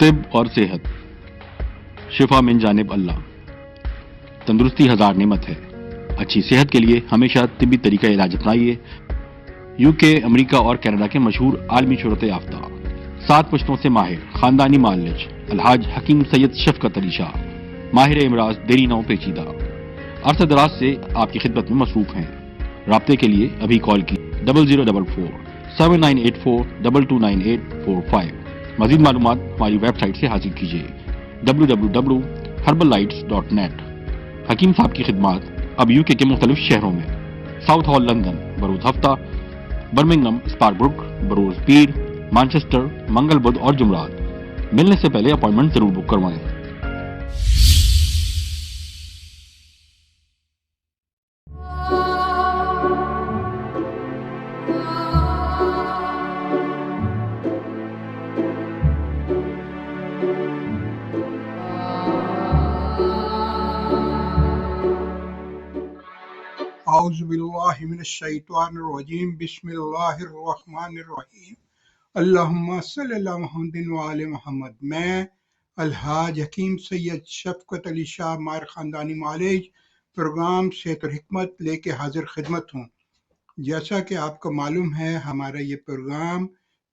طب اور صحت، شفا من جانب اللہ۔ تندرستی ہزار نعمت ہے، اچھی صحت کے لیے ہمیشہ طبی طریقہ علاج اپنائیے۔ UK، امریکہ اور کینیڈا کے مشہور عالمی شہرت یافتہ 7 پشتوں سے ماہر خاندانی معالج الحاج حکیم سید شفقت علی شاہ، ماہر امراض دیری نو پیچیدہ، عرصہ دراز سے آپ کی خدمت میں مصروف ہیں۔ رابطے کے لیے ابھی کال کی 0044 7984 229845۔ مزید معلومات ہماری ویب سائٹ سے حاصل کیجیے www.herbalites.net۔ حکیم صاحب کی خدمات اب UK کے مختلف شہروں میں ساؤتھ ہال لندن بروز ہفتہ، برمنگھم اسپار بروک بروز پیر، مانچسٹر منگل بدھ اور جمعرات۔ ملنے سے پہلے اپوائنٹمنٹ ضرور بک کروائیں۔ اعوذ باللہ من الشیطان الرجیم، بسم اللہ الرحمن الرحیم، اللہم صلی اللہ محمد وعلی محمد۔ میں الحاج حکیم سید شفقت علی شاہ، ماہر خاندانی معالج، پروگرام صحت اور حکمت لے کے حاضر خدمت ہوں۔ جیسا کہ آپ کو معلوم ہے، ہمارا یہ پروگرام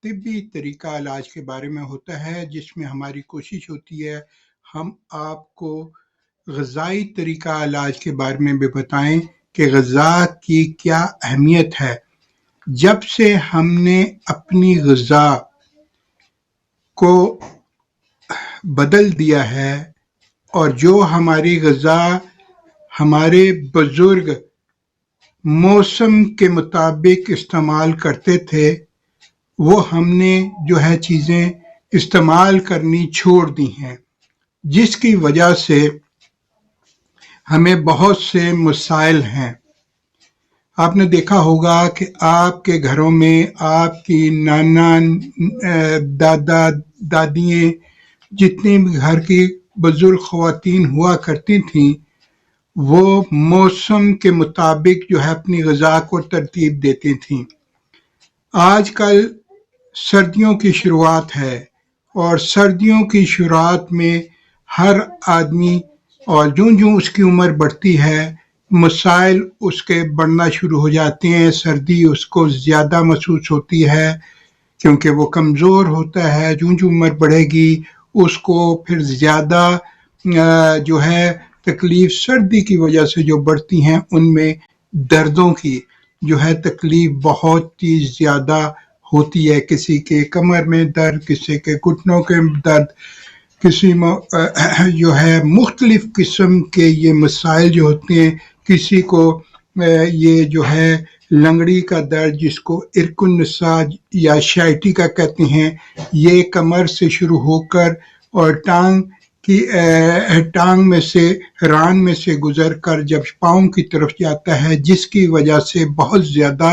طبی طریقہ علاج کے بارے میں ہوتا ہے، جس میں ہماری کوشش ہوتی ہے ہم آپ کو غذائی طریقہ علاج کے بارے میں بھی بتائیں کہ غذا کی کیا اہمیت ہے۔ جب سے ہم نے اپنی غذا کو بدل دیا ہے اور جو ہماری غذا ہمارے بزرگ موسم کے مطابق استعمال کرتے تھے، وہ ہم نے جو ہے چیزیں استعمال کرنی چھوڑ دی ہیں، جس کی وجہ سے ہمیں بہت سے مسائل ہیں۔ آپ نے دیکھا ہوگا کہ آپ کے گھروں میں آپ کی نانا، دادا، دادیاں، جتنی بھی گھر کی بزرگ خواتین ہوا کرتی تھیں، وہ موسم کے مطابق جو ہے اپنی غذا کو ترتیب دیتی تھیں۔ آج کل سردیوں کی شروعات ہے اور سردیوں کی شروعات میں ہر آدمی، اور جوں اس کی عمر بڑھتی ہے، مسائل اس کے بڑھنا شروع ہو جاتے ہیں۔ سردی اس کو زیادہ محسوس ہوتی ہے کیونکہ وہ کمزور ہوتا ہے۔ جوں عمر بڑھے گی اس کو پھر زیادہ جو ہے تکلیف سردی کی وجہ سے جو بڑھتی ہیں، ان میں دردوں کی جو ہے تکلیف بہت ہی زیادہ ہوتی ہے۔ کسی کے کمر میں درد، کسی کے گھٹنوں کے درد، کسی جو ہے مختلف قسم کے یہ مسائل جو ہوتے ہیں۔ کسی کو یہ جو ہے لنگڑی کا درد، جس کو ارک النساء یا شائٹی کا کہتے ہیں، یہ کمر سے شروع ہو کر اور ٹانگ میں سے، ران میں سے گزر کر جب پاؤں کی طرف جاتا ہے، جس کی وجہ سے بہت زیادہ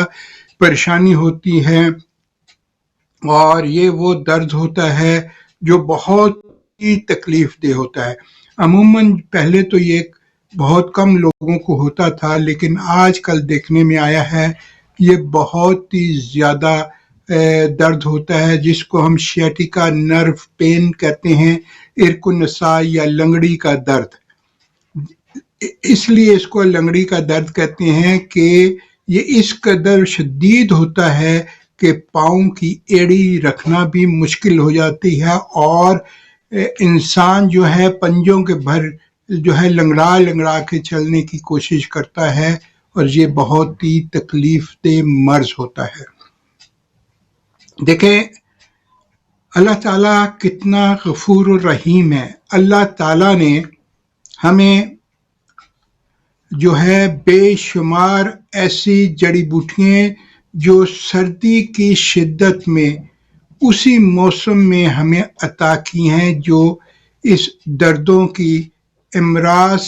پریشانی ہوتی ہے۔ اور یہ وہ درد ہوتا ہے جو بہت ہی تکلیف دہ ہوتا ہے۔ عموماً پہلے تو یہ بہت کم لوگوں کو ہوتا تھا، لیکن آج کل دیکھنے میں آیا ہے یہ بہت ہی زیادہ درد ہوتا ہے، جس کو ہم شیٹیکا نرو پین کہتے ہیں، ارک النساء یا لنگڑی کا درد۔ اس لیے اس کو لنگڑی کا درد کہتے ہیں کہ یہ اس قدر شدید ہوتا ہے کہ پاؤں کی ایڑی رکھنا بھی مشکل ہو جاتی ہے، اور انسان جو ہے پنجوں کے بھر جو ہے لنگڑا کے چلنے کی کوشش کرتا ہے، اور یہ بہت ہی تکلیف دہ مرض ہوتا ہے۔ دیکھیں اللہ تعالیٰ کتنا غفور الرحیم ہے۔ اللہ تعالیٰ نے ہمیں جو ہے بے شمار ایسی جڑی بوٹیاں جو سردی کی شدت میں اسی موسم میں ہمیں عطا کی ہیں، جو اس دردوں کی امراض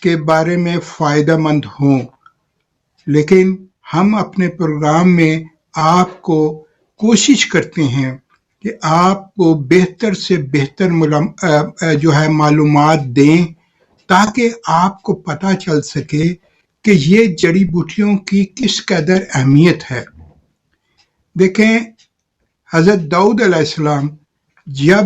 کے بارے میں فائدہ مند ہوں۔ لیکن ہم اپنے پروگرام میں آپ کو کوشش کرتے ہیں کہ آپ کو بہتر سے بہتر جو ہے معلومات دیں، تاکہ آپ کو پتہ چل سکے کہ یہ جڑی بوٹیوں کی کس قدر اہمیت ہے۔ دیکھیں حضرت داؤد علیہ السلام جب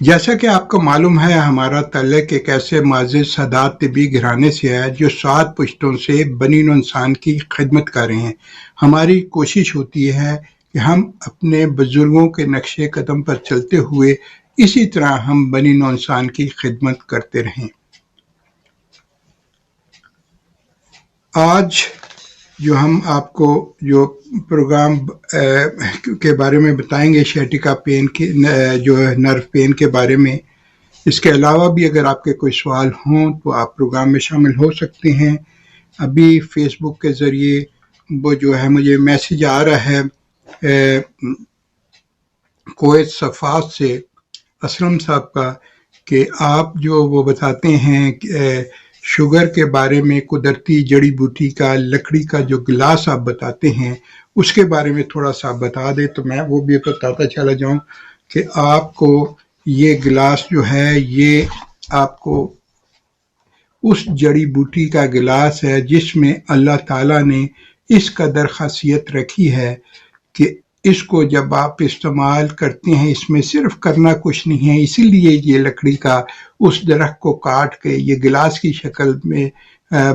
جیسا کہ آپ کو معلوم ہے ہمارا تعلق ایک ایسے معزز سادات طبی گھرانے سے ہے جو 7 پشتوں سے بنی نوع انسان کی خدمت کر رہے ہیں۔ ہماری کوشش ہوتی ہے کہ ہم اپنے بزرگوں کے نقش قدم پر چلتے ہوئے اسی طرح ہم بنی نوع انسان کی خدمت کرتے رہیں۔ آج جو ہم آپ کو جو پروگرام کے بارے میں بتائیں گے شیٹیکا پین کے جو نرو پین کے بارے میں، اس کے علاوہ بھی اگر آپ کے کوئی سوال ہوں تو آپ پروگرام میں شامل ہو سکتے ہیں۔ ابھی فیس بک کے ذریعے وہ جو ہے مجھے میسیج آ رہا ہے کویت صفات سے اسلم صاحب کا کہ آپ جو وہ بتاتے ہیں شوگر کے بارے میں قدرتی جڑی بوٹی کا لکڑی کا جو گلاس آپ بتاتے ہیں اس کے بارے میں تھوڑا سا بتا دیں تو میں وہ بھی بتاتا چلا جاؤں کہ آپ کو یہ گلاس جو ہے یہ آپ کو اس جڑی بوٹی کا گلاس ہے جس میں اللہ تعالیٰ نے اس قدر خاصیت رکھی ہے کہ اس کو جب آپ استعمال کرتے ہیں اس میں صرف کرنا کچھ نہیں ہے، اسی لیے یہ لکڑی کا اس درخت کو کاٹ کے یہ گلاس کی شکل میں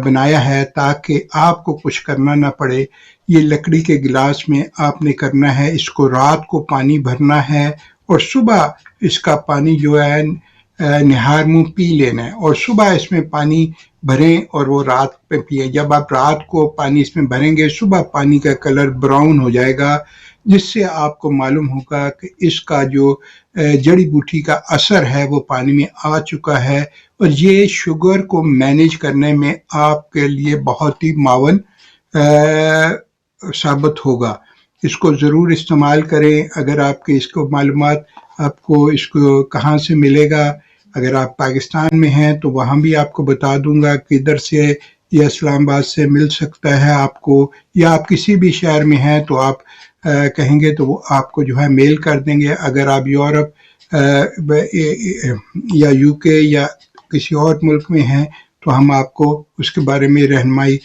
بنایا ہے تاکہ آپ کو کچھ کرنا نہ پڑے۔ یہ لکڑی کے گلاس میں آپ نے کرنا ہے اس کو رات کو پانی بھرنا ہے اور صبح اس کا پانی جو ہے نہار منہ پی لینا ہے اور صبح اس میں پانی بھریں اور وہ رات پہ پیئیں۔ جب آپ رات کو پانی اس میں بھریں گے صبح پانی کا کلر براؤن ہو جائے گا، جس سے آپ کو معلوم ہوگا کہ اس کا جو جڑی بوٹی کا اثر ہے وہ پانی میں آ چکا ہے اور یہ شوگر کو مینیج کرنے میں آپ کے لیے بہت ہی معاون ثابت ہوگا۔ اس کو ضرور استعمال کریں۔ اگر آپ کے اس کو معلومات آپ کو اس کو کہاں سے ملے گا، اگر آپ پاکستان میں ہیں تو وہاں بھی آپ کو بتا دوں گا کہ ادھر سے یا اسلام آباد سے مل سکتا ہے آپ کو، یا آپ کسی بھی شہر میں ہیں تو آپ کہیں گے تو وہ آپ کو جو ہے میل کر دیں گے۔ اگر آپ یورپ یا یو کے یا کسی اور ملک میں ہیں تو ہم آپ کو اس کے بارے میں رہنمائی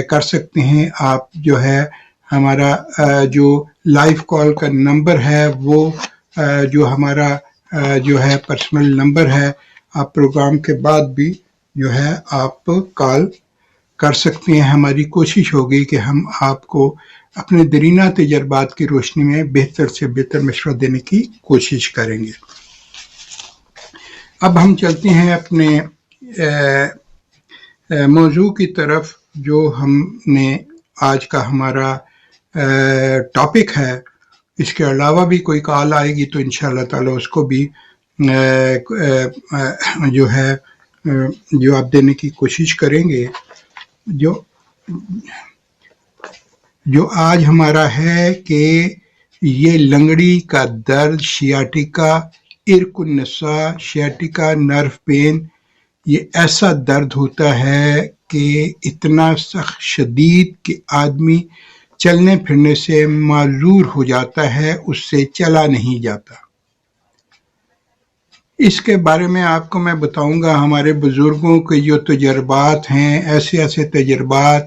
کر سکتے ہیں۔ آپ جو ہے ہمارا جو لائیو کال کا نمبر ہے وہ جو ہمارا جو ہے پرسنل نمبر ہے، آپ پروگرام کے بعد بھی جو ہے آپ کال کر سکتے ہیں۔ ہماری کوشش ہوگی کہ ہم آپ کو اپنے دیرینہ تجربات کی روشنی میں بہتر سے بہتر مشورہ دینے کی کوشش کریں گے۔ اب ہم چلتے ہیں اپنے موضوع کی طرف جو ہم نے آج کا ہمارا ٹاپک ہے۔ اس کے علاوہ بھی کوئی کال آئے گی تو انشاءاللہ تعالی اس کو بھی جو ہے جواب دینے کی کوشش کریں گے۔ جو آج ہمارا ہے کہ یہ لنگڑی کا درد، شیاٹیکا، ارک النساء، شیاٹیکا نرو پین، یہ ایسا درد ہوتا ہے کہ اتنا سخت شدید کہ آدمی چلنے پھرنے سے معذور ہو جاتا ہے، اس سے چلا نہیں جاتا۔ اس کے بارے میں آپ کو میں بتاؤں گا ہمارے بزرگوں کے جو تجربات ہیں، ایسے تجربات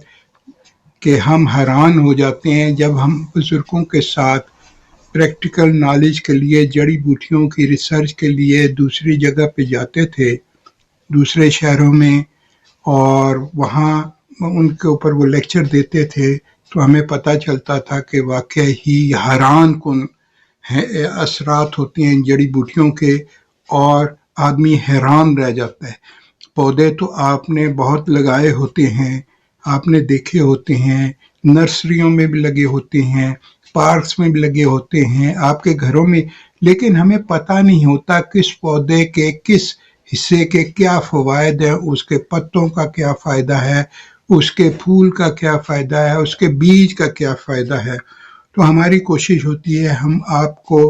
کہ ہم حیران ہو جاتے ہیں جب ہم بزرگوں کے ساتھ پریکٹیکل نالج کے لیے جڑی بوٹیوں کی ریسرچ کے لیے دوسری جگہ پہ جاتے تھے، دوسرے شہروں میں، اور وہاں ان کے اوپر وہ لیکچر دیتے تھے تو ہمیں پتہ چلتا تھا کہ واقعی ہی حیران کن اثرات ہوتے ہیں جڑی بوٹیوں کے اور آدمی حیران رہ جاتا ہے۔ پودے تو آپ نے بہت لگائے ہوتے ہیں، آپ نے دیکھے ہوتے ہیں، نرسریوں میں بھی لگے ہوتے ہیں، پارکس میں بھی لگے ہوتے ہیں، آپ کے گھروں میں، لیکن ہمیں پتہ نہیں ہوتا کس پودے کے کس حصے کے کیا فوائد ہیں، اس کے پتوں کا کیا فائدہ ہے، اس کے پھول کا کیا فائدہ ہے، اس کے بیج کا کیا فائدہ ہے۔ تو ہماری کوشش ہوتی ہے ہم آپ کو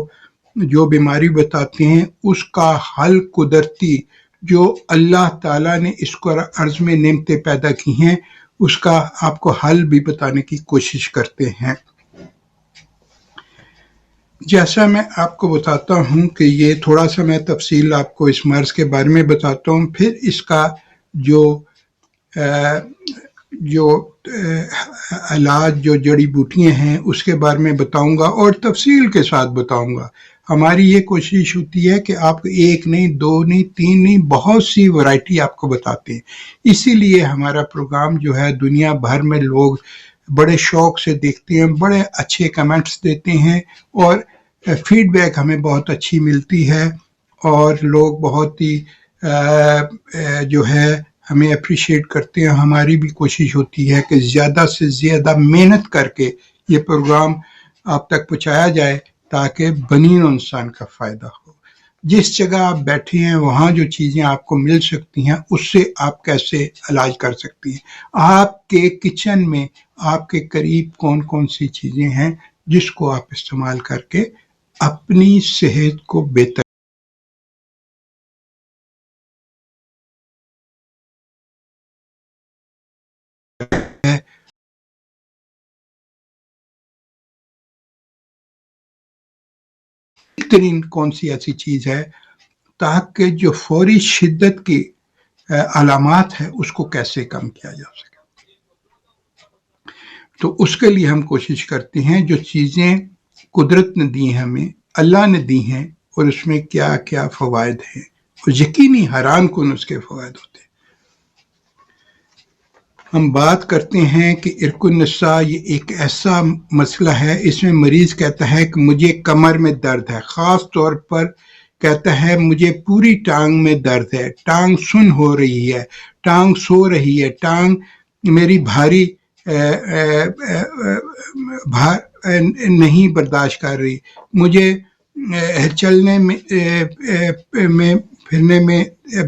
جو بیماری بتاتے ہیں اس کا حل قدرتی جو اللہ تعالیٰ نے اس کو عرض میں نعمتیں پیدا کی ہیں اس کا آپ کو حل بھی بتانے کی کوشش کرتے ہیں۔ جیسا میں آپ کو بتاتا ہوں کہ یہ تھوڑا سا میں تفصیل آپ کو اس مرض کے بارے میں بتاتا ہوں، پھر اس کا جو علاج جو جڑی بوٹیاں ہیں اس کے بارے میں بتاؤں گا اور تفصیل کے ساتھ بتاؤں گا۔ ہماری یہ کوشش ہوتی ہے کہ آپ ایک نہیں، دو نہیں، تین نہیں، بہت سی ورائٹی آپ کو بتاتے ہیں. اسی لیے ہمارا پروگرام جو ہے دنیا بھر میں لوگ بڑے شوق سے دیکھتے ہیں، بڑے اچھے کمنٹس دیتے ہیں، اور فیڈ بیک ہمیں بہت اچھی ملتی ہے، اور لوگ بہت ہی جو ہے ہمیں اپریشیٹ کرتے ہیں. ہماری بھی کوشش ہوتی ہے کہ زیادہ سے زیادہ محنت کر کے یہ پروگرام آپ تک پہنچایا جائے تاکہ بنی نوع انسان کا فائدہ ہو. جس جگہ آپ بیٹھے ہیں وہاں جو چیزیں آپ کو مل سکتی ہیں اس سے آپ کیسے علاج کر سکتی ہیں. آپ کے کچن میں آپ کے قریب کون کون سی چیزیں ہیں جس کو آپ استعمال کر کے اپنی صحت کو بہتر ہے. بہترین کون سی ایسی چیز ہے تاکہ جو فوری شدت کی علامات ہے اس کو کیسے کم کیا جا سکے. تو اس کے لیے ہم کوشش کرتے ہیں جو چیزیں قدرت نے دی ہیں، ہمیں اللہ نے دی ہیں، اور اس میں کیا کیا فوائد ہیں، اور یقینی حیران کن اس کے فوائد ہوتے ہیں. ہم بات کرتے ہیں کہ عرق النساء یہ ایک ایسا مسئلہ ہے، اس میں مریض کہتا ہے کہ مجھے کمر میں درد ہے، خاص طور پر کہتا ہے مجھے پوری ٹانگ میں درد ہے، ٹانگ سن ہو رہی ہے، ٹانگ سو رہی ہے، ٹانگ میری بھاری نہیں برداشت کر رہی، مجھے چلنے میں پھرنے میں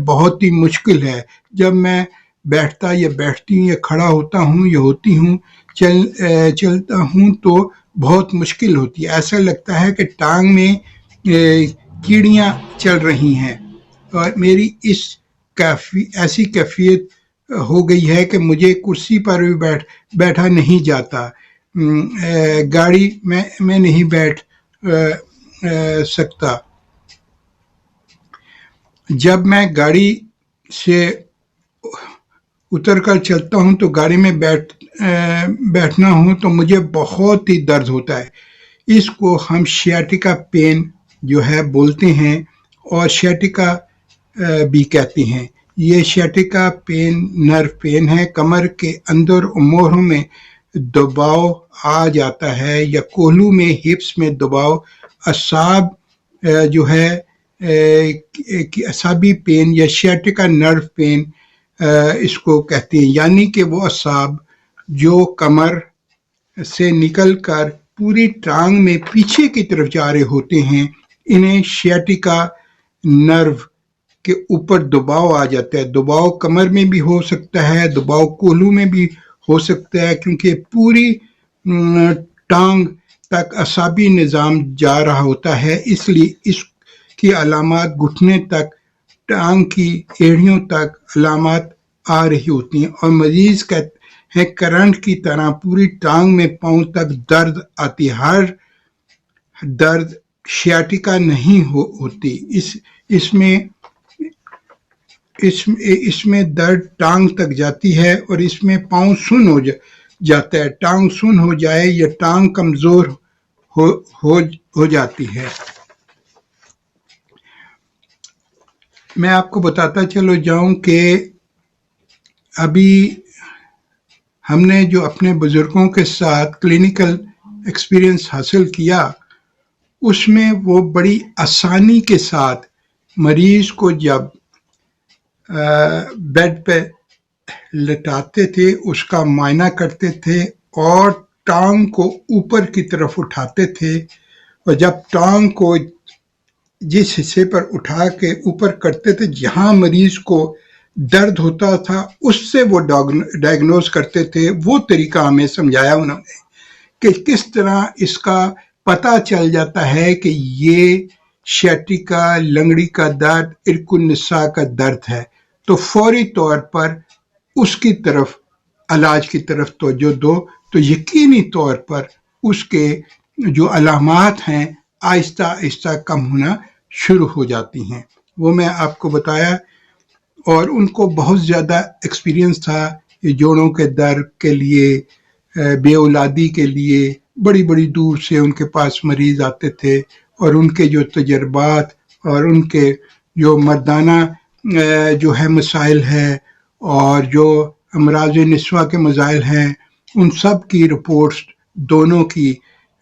بہت ہی مشکل ہے، جب میں بیٹھتا یا بیٹھتی ہوں یا کھڑا ہوتا ہوں یا ہوتی ہوں چلتا ہوں تو بہت مشکل ہوتی ہے، ایسا لگتا ہے کہ ٹانگ میں کیڑیاں چل رہی ہیں، اور میری ایسی کیفیت ہو گئی ہے کہ مجھے کرسی پر بھی بیٹھا نہیں جاتا، گاڑی میں نہیں بیٹھ سکتا. جب میں گاڑی سے اتر کر چلتا ہوں تو گاڑی میں بیٹھنا ہوں تو مجھے بہت ہی درد ہوتا ہے. اس کو ہم شیاٹیکا پین جو ہے بولتے ہیں، اور شیاٹیکا بھی کہتے ہیں. یہ شیاٹیکا پین نرو پین ہے، کمر کے اندر موہروں میں دباؤ آ جاتا ہے، یا کوہلو میں ہپس میں دباؤ، اعصاب جو ہے اعصابی پین یا شیاٹیکا نرو پین اس کو کہتے ہیں، یعنی کہ وہ اعصاب جو کمر سے نکل کر پوری ٹانگ میں پیچھے کی طرف جا رہے ہوتے ہیں، انہیں شیاٹیکا نرو کے اوپر دباؤ آ جاتا ہے. دباؤ کمر میں بھی ہو سکتا ہے، دباؤ کوہلو میں بھی ہو سکتا ہے، کیونکہ پوری ٹانگ تک اعصابی نظام جا رہا ہوتا ہے، اس لیے اس کی علامات گھٹنے تک، ٹانگ کی ایڑیوں تک علامات آ رہی ہوتی ہیں، اور مریض کہتے ہیں کرنٹ کی طرح پوری ٹانگ میں پاؤں تک درد آتی ہے. ہر درد شیاٹیکا نہیں ہوتی، اس میں درد ٹانگ تک جاتی ہے، اور اس میں پاؤں سن ہو جاتا ہے. ٹانگ سن ہو جائے یا ٹانگ کمزور ہو جاتی ہے. میں آپ کو بتاتا چلو جاؤں کہ ابھی ہم نے جو اپنے بزرگوں کے ساتھ کلینیکل ایکسپیرینس حاصل کیا، اس میں وہ بڑی آسانی کے ساتھ مریض کو جب بیڈ پہ لٹاتے تھے، اس کا معائنہ کرتے تھے، اور ٹانگ کو اوپر کی طرف اٹھاتے تھے، اور جب ٹانگ کو جس حصے پر اٹھا کے اوپر کرتے تھے جہاں مریض کو درد ہوتا تھا اس سے وہ ڈائگنوز کرتے تھے. وہ طریقہ ہمیں سمجھایا انہوں نے کہ کس طرح اس کا پتہ چل جاتا ہے کہ یہ شیاٹیکا لنگڑی کا درد عرق النساء کا درد ہے، تو فوری طور پر اس کی طرف علاج کی طرف توجہ دو، تو یقینی طور پر اس کے جو علامات ہیں آہستہ آہستہ کم ہونا شروع ہو جاتی ہیں. وہ میں آپ کو بتایا، اور ان کو بہت زیادہ ایکسپیرینس تھا. یہ جوڑوں کے درد کے لیے، بے اولادی کے لیے بڑی بڑی دور سے ان کے پاس مریض آتے تھے، اور ان کے جو تجربات اور ان کے جو مردانہ جو ہے مسائل ہے اور جو امراض نسواں کے مسائل ہیں، ان سب کی رپورٹس دونوں کی،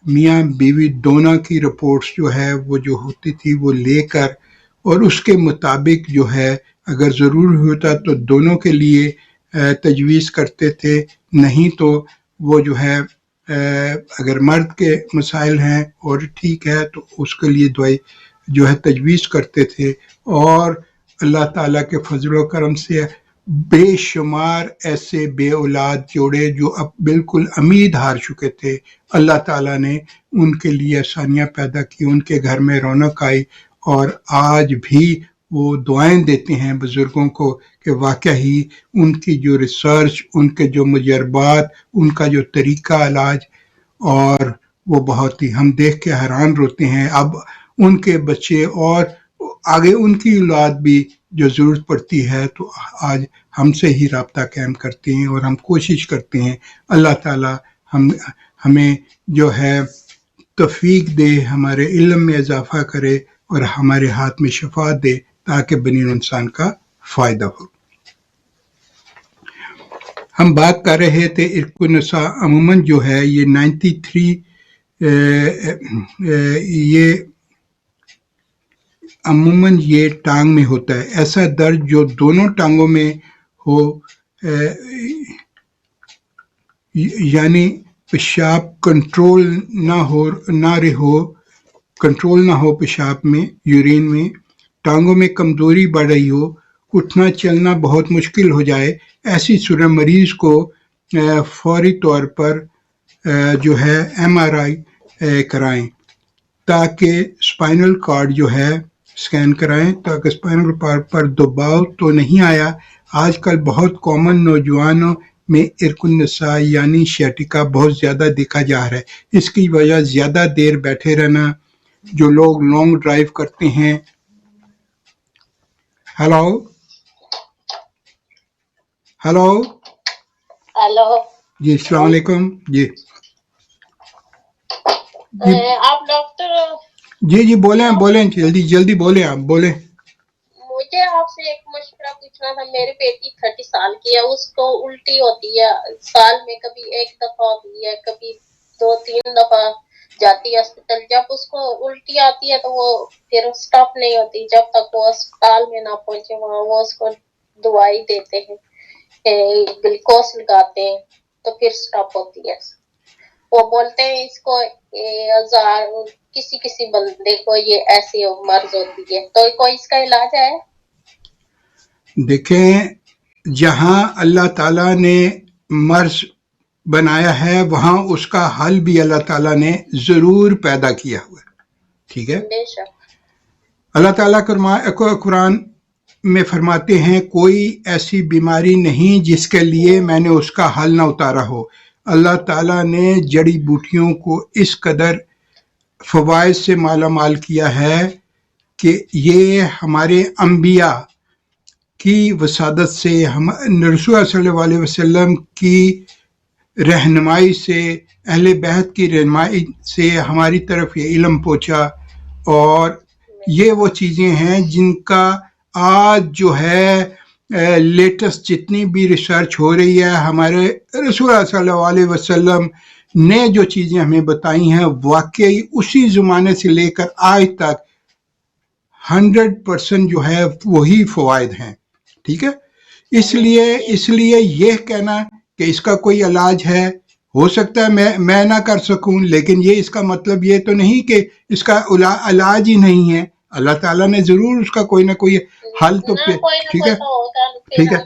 میاں بیوی دونوں کی رپورٹس جو ہے وہ جو ہوتی تھی وہ لے کر، اور اس کے مطابق جو ہے اگر ضرور ہوتا تو دونوں کے لیے تجویز کرتے تھے، نہیں تو وہ جو ہے اگر مرد کے مسائل ہیں اور ٹھیک ہے تو اس کے لیے دوائی جو ہے تجویز کرتے تھے. اور اللہ تعالیٰ کے فضل و کرم سے بے شمار ایسے بے اولاد جوڑے جو اب بالکل امید ہار چکے تھے، اللہ تعالیٰ نے ان کے لیے آسانیاں پیدا کی، ان کے گھر میں رونق آئی. اور آج بھی وہ دعائیں دیتے ہیں بزرگوں کو کہ واقعہ ہی ان کی جو ریسرچ، ان کے جو مجربات، ان کا جو طریقہ علاج، اور وہ بہت ہی ہم دیکھ کے حیران ہوتے ہیں. اب ان کے بچے اور آگے ان کی اولاد بھی جو ضرورت پڑتی ہے تو آج ہم سے ہی رابطہ قائم کرتے ہیں، اور ہم کوشش کرتے ہیں اللہ تعالیٰ ہمیں جو ہے توفیق دے، ہمارے علم میں اضافہ کرے اور ہمارے ہاتھ میں شفا دے تاکہ بنی انسان کا فائدہ ہو. ہم بات کر رہے تھے عرق النساء عموماً جو ہے یہ 93 یہ عموماً یہ ٹانگ میں ہوتا ہے. ایسا درد جو دونوں ٹانگوں میں ہو، یعنی پیشاب کنٹرول نہ ہو پیشاب میں، یورین میں، ٹانگوں میں کمزوری بڑھ رہی ہو، اٹھنا چلنا بہت مشکل ہو جائے، ایسی صورت مریض کو فوری طور پر جو ہے MRI کرائیں تاکہ اسپائنل کارڈ جو ہے اسکین کرائیں تاکہ اسپائنل کارڈ پر دباؤ تو نہیں آیا. آج کل بہت کامن نوجوانوں میں عرق النساء یعنی شیٹکا بہت زیادہ دیکھا جا رہا ہے. اس کی وجہ زیادہ دیر بیٹھے رہنا، جو لوگ لانگ ڈرائیو کرتے ہیں. ہیلو جی السلام علیکم. جی آپ ڈاکٹر؟ جی بولیں جلدی بولیں، آپ بولیں. مجھے آپ سے ایک مشورہ پوچھنا تھا. میری بیٹی 30 سال کی ہے، اس کو الٹی ہوتی ہے سال میں، کبھی ایک دفعہ ہوتی ہے، کبھی 2-3 دفعہ جاتی ہے ہاسپٹل. جب اس کو الٹی آتی ہے تو وہ پھر سٹاپ نہیں ہوتی جب تک وہ اسپتال میں نہ پہنچے. وہاں وہ اس کو دوائی دیتے ہیں، گلوکوز لگاتے ہیں تو پھر سٹاپ ہوتی ہے. وہ بولتے ہیں اس کو کسی بندے کو یہ ایسی مرض ہوتی ہے، تو کوئی اس کا علاج ہے؟ دیکھیں، جہاں اللہ تعالیٰ نے مرض بنایا ہے وہاں اس کا حل بھی اللہ تعالیٰ نے ضرور پیدا کیا ہوا ہے. ٹھیک ہے؟ اللہ تعالیٰ قرآن میں فرماتے ہیں کوئی ایسی بیماری نہیں جس کے لیے میں نے اس کا حل نہ اتارا ہو. اللہ تعالیٰ نے جڑی بوٹیوں کو اس قدر فوائد سے مالا مال کیا ہے کہ یہ ہمارے انبیاء کی وسادت سے، رسول صلی اللہ علیہ وسلم کی رہنمائی سے، اہل بیت کی رہنمائی سے ہماری طرف یہ علم پہنچا. اور یہ وہ چیزیں ہیں جن کا آج جو ہے لیٹسٹ جتنی بھی ریسرچ ہو رہی ہے، ہمارے رسول صلی اللہ علیہ وسلم نے جو چیزیں ہمیں بتائی ہیں واقعی اسی زمانے سے لے کر آج تک 100% جو ہے وہی فوائد ہیں. ٹھیک ہے؟ اس لیے یہ کہنا کہ اس کا کوئی علاج ہے، ہو سکتا ہے میں نہ کر سکوں، لیکن یہ اس کا مطلب یہ تو نہیں کہ اس کا علاج ہی نہیں ہے. اللہ تعالیٰ نے ضرور اس کا کوئی نہ کوئی حل تو ٹھیک ہے. ٹھیک ہے،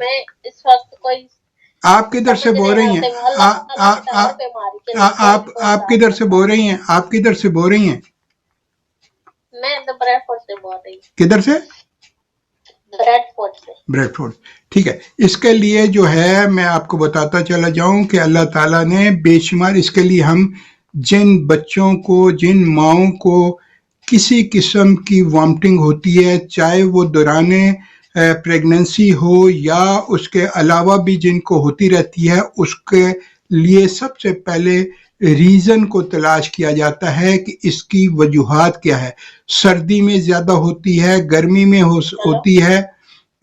آپ کدھر سے بول رہی ہیں؟ آپ کدھر سے بول رہی ہیں؟ آپ کدھر سے بول رہی ہیں؟ میں بریڈ فورٹ سے بول رہی ہوں. کدھر سے؟ Bradford. ٹھیک ہے. اس کے لیے جو ہے میں آپ کو بتاتا چلا جاؤں کہ اللہ تعالیٰ نے بے شمار، اس کے لیے ہم جن بچوں کو، جن ماؤں کو کسی قسم کی وامٹنگ ہوتی ہے، چاہے وہ دوران پریگننسی ہو یا اس کے علاوہ بھی جن کو ہوتی رہتی ہے، اس کے لیے سب سے پہلے ریزن کو تلاش کیا جاتا ہے کہ اس کی وجوہات کیا ہے. سردی میں زیادہ ہوتی ہے, گرمی میں ہوتی ہے,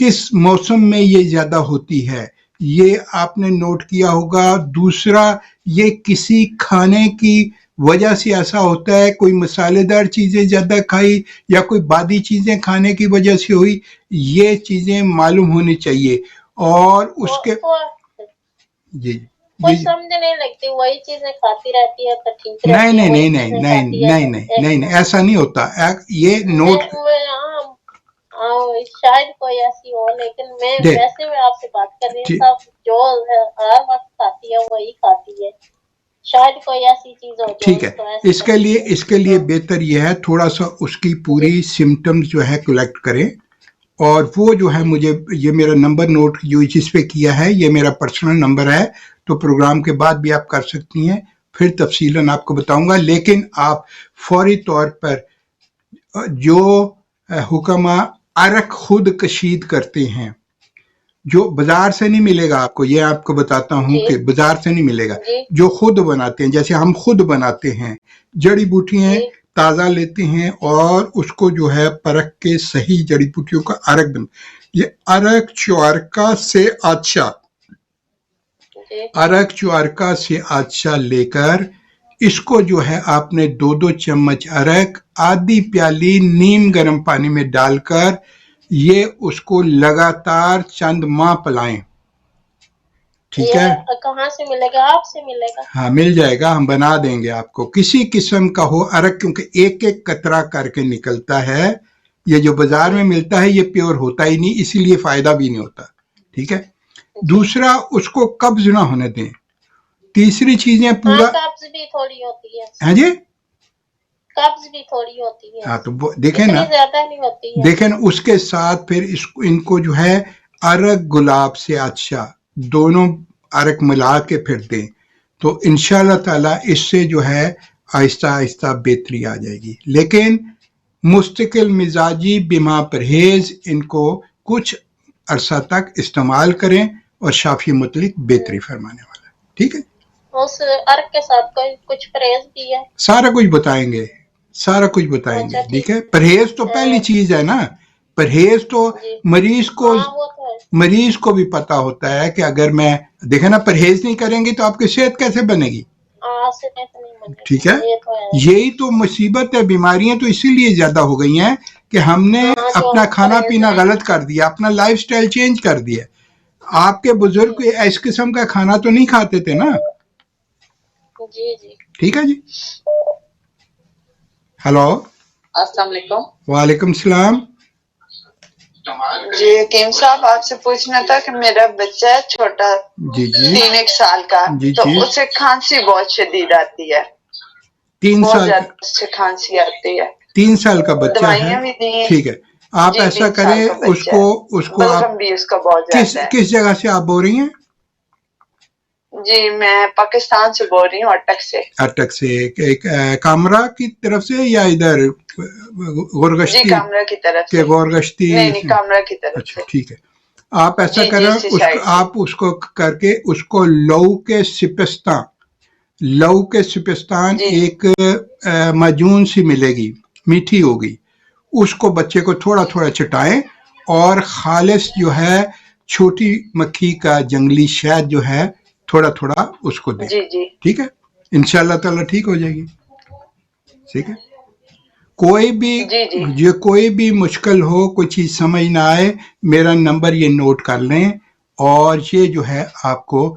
کس موسم میں یہ زیادہ ہوتی ہے, یہ آپ نے نوٹ کیا ہوگا. دوسرا, یہ کسی کھانے کی وجہ سے ایسا ہوتا ہے, کوئی مسالے دار چیزیں زیادہ کھائی یا کوئی بادی چیزیں کھانے کی وجہ سے ہوئی, یہ چیزیں معلوم ہونی چاہیے. اور اس کے جی کوئی سمجھ نہیں لگتی, وہی چیزیں کھاتی رہتی ہے تو ٹھیک نہیں رہتی ہے, نہیں وہی نہیں چیزیں نہیں کھاتی ہے نہیں نہیں نہیں نہیں ایسا نہیں ہوتا. یہ نوٹ شاید کوئی ایسی ہو, لیکن میں دیکھ ویسے میں آپ سے بات کر رہی ہوں, ٹھیک سب جو ہر وقت کھاتی ہے وہی کھاتی ہے. شاید کوئی ایسی چیز ہو جو ٹھیک ہے. اس کو ایسے کرتی ہے. اس کے لیے بہتر یہ ہے تھوڑا سا اس کی پوری سمٹمز جو ہے کلیکٹ کریں, اور وہ جو ہے مجھے یہ میرا نمبر نوٹ جو جس پہ کیا ہے یہ میرا پرسنل نمبر ہے, تو پروگرام کے بعد بھی آپ کر سکتی ہیں, پھر تفصیلاً آپ کو بتاؤں گا. لیکن آپ فوری طور پر جو حکمہ عرق خود کشید کرتے ہیں, جو بازار سے نہیں ملے گا آپ کو, یہ آپ کو بتاتا ہوں جی کہ بازار سے نہیں ملے گا, جی جو خود بناتے ہیں, جیسے ہم خود بناتے ہیں, جڑی بوٹیاں جی تازہ لیتے ہیں اور اس کو جو ہے پرکھ کے صحیح جڑی بوٹیوں کا عرق بن, یہ عرق چوارکا سے اچھا, جی عرق چوارکا سے اچھا لے کر اس کو جو ہے آپ نے 2 چمچ عرق آدھی پیالی نیم گرم پانی میں ڈال کر یہ اس کو لگاتار چند ماہ پلائیں. ٹھیک ہے, یہ کہاں سے ملے گا؟ آپ سے ملے گا؟ ہاں مل جائے گا, ہم بنا دیں گے آپ کو. کسی قسم کا ہو عرق, کیونکہ ایک ایک قطرہ کر کے نکلتا ہے, یہ جو بازار میں ملتا ہے یہ پیور ہوتا ہی نہیں, اسی لیے فائدہ بھی نہیں ہوتا. ٹھیک ہے. دوسرا, اس کو قبض نہ ہونے دیں. تیسری چیزیں پورا, قبض بھی تھوڑی ہوتی ہے, ہاں جی, قبض بھی تھوڑی ہوتی ہے, ہاں تو دیکھیں نا, اتنی زیادہ نہیں ہوتی ہے. دیکھیں اس کے ساتھ پھر ان کو جو ہے عرق گلاب سے اچھا دونوں عرق ملا کے پھر دیں, تو انشاءاللہ تعالی اس سے جو ہے آہستہ آہستہ بہتری آ جائے گی. لیکن مستقل مزاجی بما پرہیز ان کو کچھ عرصہ تک استعمال کریں اور شافی متعلق بہتری فرمانے والا. ٹھیک ہے, اس عرق کے ساتھ کوئی کچھ پرہیز بھی ہے؟ سارا کچھ بتائیں گے, سارا کچھ بتائیں گے. ٹھیک ہے, پرہیز تو پہلی چیز ہے نا, پرہیز تو مریض کو بھی پتا ہوتا ہے کہ اگر میں دیکھیں نا پرہیز نہیں کریں گے تو آپ کی صحت کیسے بنے گی. ٹھیک ہے, یہی تو مصیبت ہے. بیماریاں تو اسی لیے زیادہ ہو گئی ہیں کہ ہم نے اپنا کھانا پینا غلط کر دیا, اپنا لائف سٹائل چینج کر دیا. آپ کے بزرگ اس قسم کا کھانا تو نہیں کھاتے تھے نا. جی جی ٹھیک ہے جی. ہلو, السلام علیکم. وعلیکم السلام. جی حکیم صاحب, آپ سے پوچھنا تھا کہ میرا بچہ ہے چھوٹا, جی جی 3 سال کا, جی تو جی, اسے کھانسی بہت شدید آتی ہے, 3 بہت سال زیادہ اس سے کھانسی آتی ہے. 3 سال کا بچہ ہے. دوائیاں بھی دی ہیں. ٹھیک ہے, آپ جی ایسا 3 کریں, سال کا اس بچہ ہے, کو آپ بلغم بھی اس کا بہت زیادہ ہے. کس جگہ سے آپ بول رہی ہیں؟ جی میں پاکستان سے بول رہی ہوں, اٹک سے. اٹک سے, ایک کامرا کی طرف سے یا ادھر غورگشتی؟ جی کامرا کی طرف سے. غورگشتی. نہیں کامرا کی طرف اچھا سے. ٹھیک ہے, آپ ایسا جی کریں, جی سائڈ سے. آپ اس کو کر کے اس کو لو کے سپستان جی ایک معجون سی ملے گی, میٹھی ہوگی, اس کو بچے کو تھوڑا تھوڑا چٹائیں, اور خالص جو ہے چھوٹی مکھی کا جنگلی شہد جو ہے تھوڑا تھوڑا اس کو دیں. جی جی ٹھیک ہے, انشاءاللہ تعالی ٹھیک ہو جائے گی. ٹھیک ہے, کوئی بھی مشکل ہو, کوئی چیز سمجھ نہ آئے, میرا نمبر یہ نوٹ کر لیں, اور یہ جو ہے آپ کو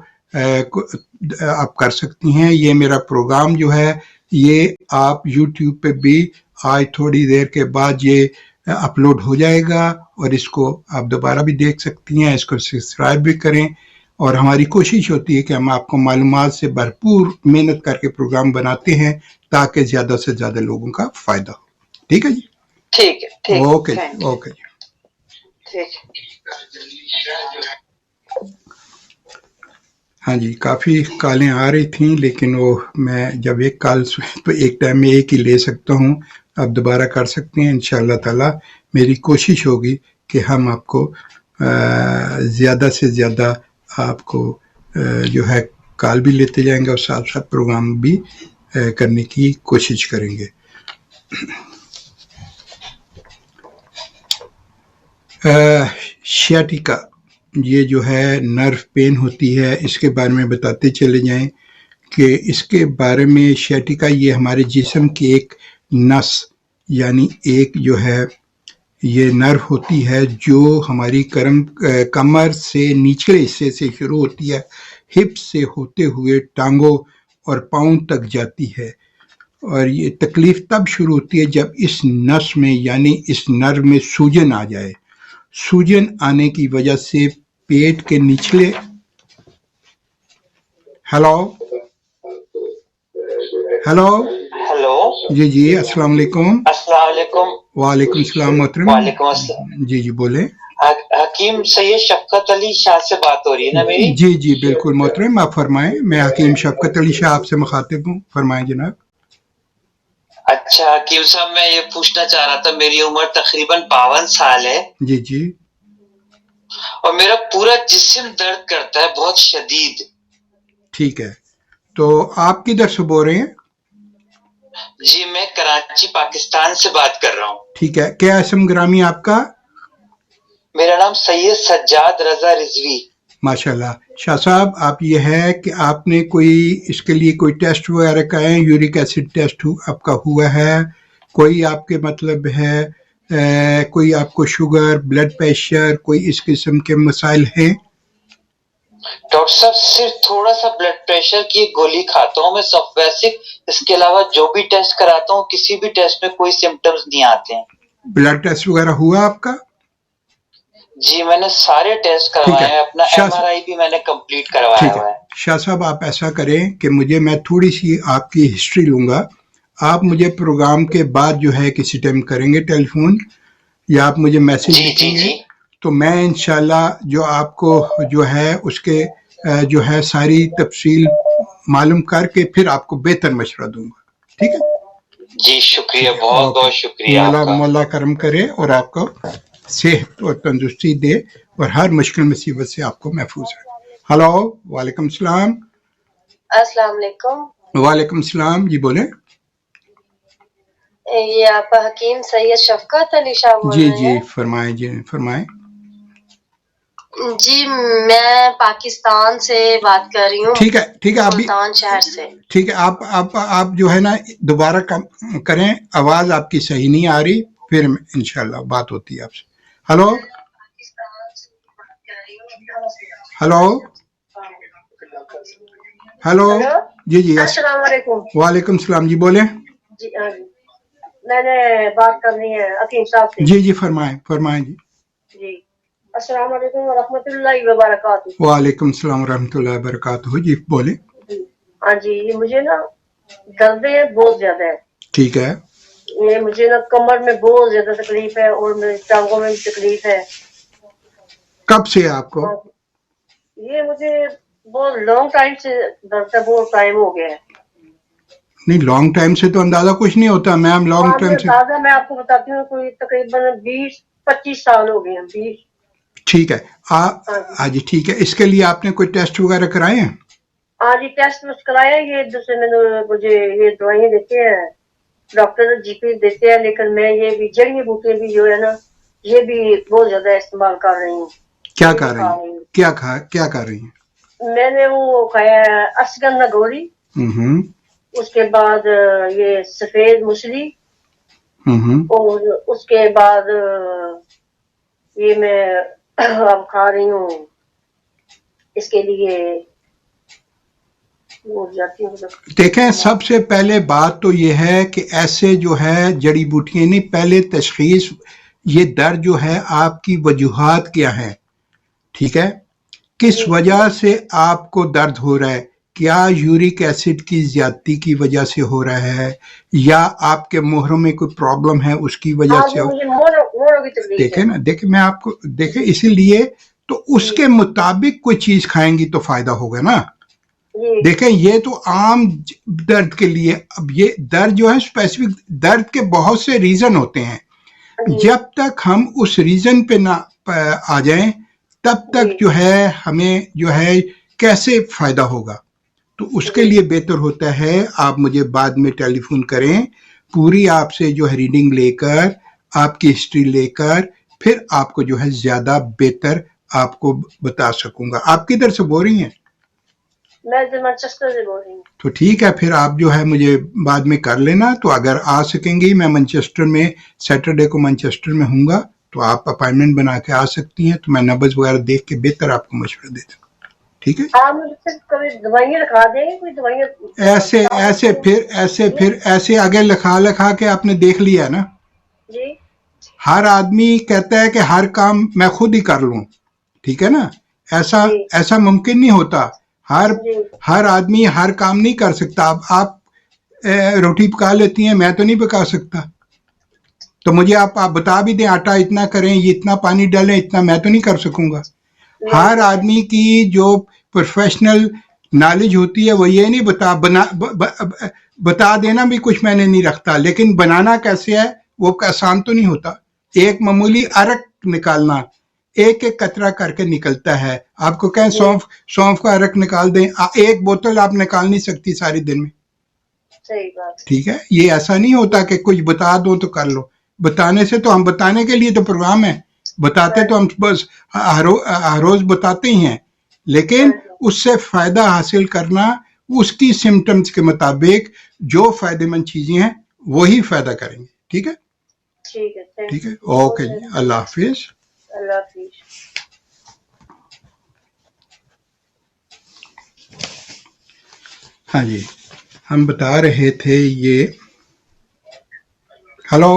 آپ کر سکتی ہیں. یہ میرا پروگرام جو ہے یہ آپ یوٹیوب پہ بھی آج تھوڑی دیر کے بعد یہ اپلوڈ ہو جائے گا, اور اس کو آپ دوبارہ بھی دیکھ سکتی ہیں. اس کو سبسکرائب بھی کریں, اور ہماری کوشش ہوتی ہے کہ ہم آپ کو معلومات سے بھرپور محنت کر کے پروگرام بناتے ہیں تاکہ زیادہ سے زیادہ لوگوں کا فائدہ ہو. ٹھیک ہے جی, ٹھیک ہے. اوکے اوکے جی, ٹھیک. ہاں جی, کافی کالیں آ رہی تھیں, لیکن وہ میں جب ایک کال تو ایک ٹائم میں ایک ہی لے سکتا ہوں. آپ دوبارہ کر سکتے ہیں انشاءاللہ تعالی. میری کوشش ہوگی کہ ہم آپ کو زیادہ سے زیادہ آپ کو جو ہے کال بھی لیتے جائیں گے اور ساتھ ساتھ پروگرام بھی کرنے کی کوشش کریں گے. شیاٹیکا یہ جو ہے نرو پین ہوتی ہے، اس کے بارے میں بتاتے چلے جائیں کہ اس کے بارے میں شیاٹیکا یہ ہمارے جسم کی ایک نس یعنی ایک جو ہے یہ نرو ہوتی ہے جو ہماری کمر سے نچلے حصے سے شروع ہوتی ہے، ہپ سے ہوتے ہوئے ٹانگوں اور پاؤں تک جاتی ہے. اور یہ تکلیف تب شروع ہوتی ہے جب اس نس میں یعنی اس نرو میں سوجن آ جائے. سوجن آنے کی وجہ سے پیٹ کے نچلے ہیلو جی السلام علیکم. السلام علیکم. وعلیکم السلام محترم. وعلیکم السلام. جی بولیں. حکیم سید شفقت علی شاہ سے بات ہو رہی ہے نا میری؟ جی بالکل محترم، آپ فرمائیں. میں حکیم شفقت علی شاہ آپ سے مخاطب ہوں، فرمائیں جناب. اچھا حکیم صاحب، میں یہ پوچھنا چاہ رہا تھا، میری عمر تقریباً 52 سال ہے. جی اور میرا پورا جسم درد کرتا ہے بہت شدید. ٹھیک ہے، تو آپ کدھر سے بول رہے ہیں؟ جی میں کراچی پاکستان سے بات کر رہا ہوں. ٹھیک ہے، کیا اسم گرامی آپ کا؟ میرا نام سید سجاد رضا رضوی. ماشاءاللہ. شاہ صاحب آپ یہ ہے کہ آپ نے کوئی اس کے لیے کوئی ٹیسٹ وغیرہ کرائے؟ یورک ایسڈ ٹیسٹ آپ کا ہوا ہے؟ کوئی آپ کے مطلب ہے کوئی آپ کو شوگر، بلڈ پریشر، کوئی اس قسم کے مسائل ہیں؟ ڈاکٹر صاحب صرف تھوڑا سا بلڈ پریشر کی گولی کھاتا ہوں میں سب بیسک، اس کے علاوہ جو بھی ٹیسٹ کراتا ہوں کسی بھی ٹیسٹ میں کوئی سمٹمز نہیں آتے ہیں. بلڈ ٹیسٹ وغیرہ ہوا آپ کا؟ جی میں نے سارے ٹیسٹ کروائے ہیں، اپنا MRI بھی میں نے کمپلیٹ کروایا ہوا ہے. شاہ صاحب آپ ایسا کریں کہ میں تھوڑی سی آپ کی ہسٹری لوں گا، آپ مجھے پروگرام کے بعد جو ہے کسی ٹائم کریں گے ٹیلی فون یا آپ مجھے میسج لکھیں گے تو میں انشاءاللہ جو آپ کو جو ہے اس کے جو ہے ساری تفصیل معلوم کر کے پھر آپ کو بہتر مشورہ دوں گا. ٹھیک ہے جی شکریہ، بہت بہت شکریہ. مولا کرم کرے اور آپ کو صحت اور تندرستی دے اور ہر مشکل مصیبت سے آپ کو محفوظ رکھے. ہلو وعلیکم السلام. السلام علیکم. وعلیکم السلام. جی بولیں. یہ آپ حکیم سید شفقت علی شاہ بول رہے ہیں؟ جی فرمائیں. جی میں پاکستان سے بات کر رہی ہوں. ٹھیک ہے ملتان شہر سے. ٹھیک ہے، آپ جو ہے نا دوبارہ کریں، آواز آپ کی صحیح نہیں آ رہی، پھر انشاءاللہ بات ہوتی ہے آپ سے. ہلو جی السلام علیکم. وعلیکم السلام. جی بولیں. جی میں نے بات کرنی ہے حکیم صاحب سے. جی فرمائیں. جی السلام علیکم ورحمۃ اللہ وبرکاتہ. وعلیکم السلام ورحمۃ اللہ وبرکاتہ. جی بولیں. ہاں جی مجھے نا درد بہت زیادہ ہے. ٹھیک ہے. یہ مجھے نا کمر میں بہت زیادہ تکلیف ہے اور میری ٹانگوں میں بھی تکلیف ہے. کب سے آپ کو؟ یہ مجھے بہت لانگ ٹائم سے درد ہے، بہت ٹائم ہو گیا ہے. نہیں لانگ ٹائم سے تو اندازہ کچھ نہیں ہوتا میم. لانگ ٹائم سے اندازہ میں آپ کو بتاتی ہوں کوئی تقریباً 20-25 سال ہو گئے ہیں. 20. ٹھیک ہے. جی ٹھیک ہے. اس کے لیے آپ نے کوئی ٹیسٹ وغیرہ کرائے ہیں؟ ہاں جی ٹیسٹ کرایا. یہ دوسرے میں مجھے یہ دوائیں دیتے ہیں ڈاکٹر GP دیتے ہیں، لیکن میں یہ بھی جڑی بوٹیاں بھی جو ہے نا یہ بھی بہت زیادہ استعمال کر رہی ہوں. کیا کر رہی ہیں؟ میں نے وہ کھایا ہے اشگندھا گولی، اس کے بعد یہ سفید مچھلی، اور اس کے بعد یہ میں اب کھا رہی ہوں اس کے لیے. دیکھیں سب سے پہلے بات تو یہ ہے کہ ایسے جو ہے جڑی بوٹیاں نہیں، پہلے تشخیص یہ درد جو ہے آپ کی وجوہات کیا ہیں. ٹھیک ہے، کس وجہ سے آپ کو درد ہو رہا ہے؟ کیا یورک ایسڈ کی زیادتی کی وجہ سے ہو رہا ہے یا آپ کے مہروں میں کوئی پرابلم ہے اس کی وجہ سے؟ دیکھیں میں آپ کو اسی لیے تو اس کے مطابق کوئی چیز کھائیں گی تو فائدہ ہوگا نا. دیکھیں یہ تو عام درد کے لیے، اب یہ درد جو ہے اسپیسیفک درد کے بہت سے ریزن ہوتے ہیں. جب تک ہم اس ریزن پہ نہ آ جائیں تب تک جو ہے ہمیں جو ہے کیسے فائدہ ہوگا. تو اس کے لیے بہتر ہوتا ہے آپ مجھے بعد میں ٹیلی فون کریں، پوری آپ سے جو ہے ریڈنگ لے کر، آپ کی ہسٹری لے کر، پھر آپ کو جو ہے زیادہ بہتر آپ کو بتا سکوں گا۔ آپ کدھر سے بول رہی ہیں؟ میں مانچسٹر سے بول رہی ہوں۔ تو ٹھیک ہے، پھر آپ جو ہے مجھے بعد میں کر لینا، تو اگر آ سکیں گی، میں مانچسٹر میں سیٹرڈے کو مانچسٹر میں ہوں گا، تو آپ اپائنٹمنٹ بنا کے آ سکتی ہیں، تو میں نبض وغیرہ دیکھ کے بہتر آپ کو مشورہ دے دوں گا، ٹھیک ہے؟ آپ مجھے کبھی دوائیاں لکھا دیں گے، کوئی دوائیاں ایسے آگے لکھا کے آپ نے دیکھ لیا نا۔ جی ہر آدمی کہتا ہے کہ ہر کام میں خود ہی کر لوں، ٹھیک ہے نا؟ ایسا ممکن نہیں ہوتا۔ ہر آدمی ہر کام نہیں کر سکتا۔ آپ روٹی پکا لیتی ہیں، میں تو نہیں پکا سکتا، تو مجھے آپ بتا بھی دیں آٹا اتنا کریں، یہ اتنا پانی ڈالیں، اتنا میں تو نہیں کر سکوں گا۔ ہر آدمی کی جو پروفیشنل نالج ہوتی ہے وہ یہ نہیں بتا دینا بھی کچھ میں نے نہیں رکھتا، لیکن بنانا کیسے ہے وہ آسان تو نہیں ہوتا۔ ایک معمولی عرق نکالنا، ایک قطرہ کر کے نکلتا ہے۔ آپ کو کہیں سونف کا عرق نکال دیں، ایک بوتل آپ نکال نہیں سکتی ساری دن میں، صحیح بات، ٹھیک ہے؟ یہ ایسا نہیں ہوتا کہ کچھ بتا دو تو کر لو۔ بتانے سے تو ہم بتانے کے لیے تو پروگرام ہے، بتاتے تو ہم بس ہر روز بتاتے ہی ہیں، لیکن اس سے فائدہ حاصل کرنا، اس کی سمٹمز کے مطابق جو فائدہ مند چیزیں ہیں وہی فائدہ کریں گے، ٹھیک ہے؟ ٹھیک ہے، اوکے جی، اللہ حافظ۔ اللہ حافظ۔ ہاں جی، ہم بتا رہے تھے یہ، ہلو،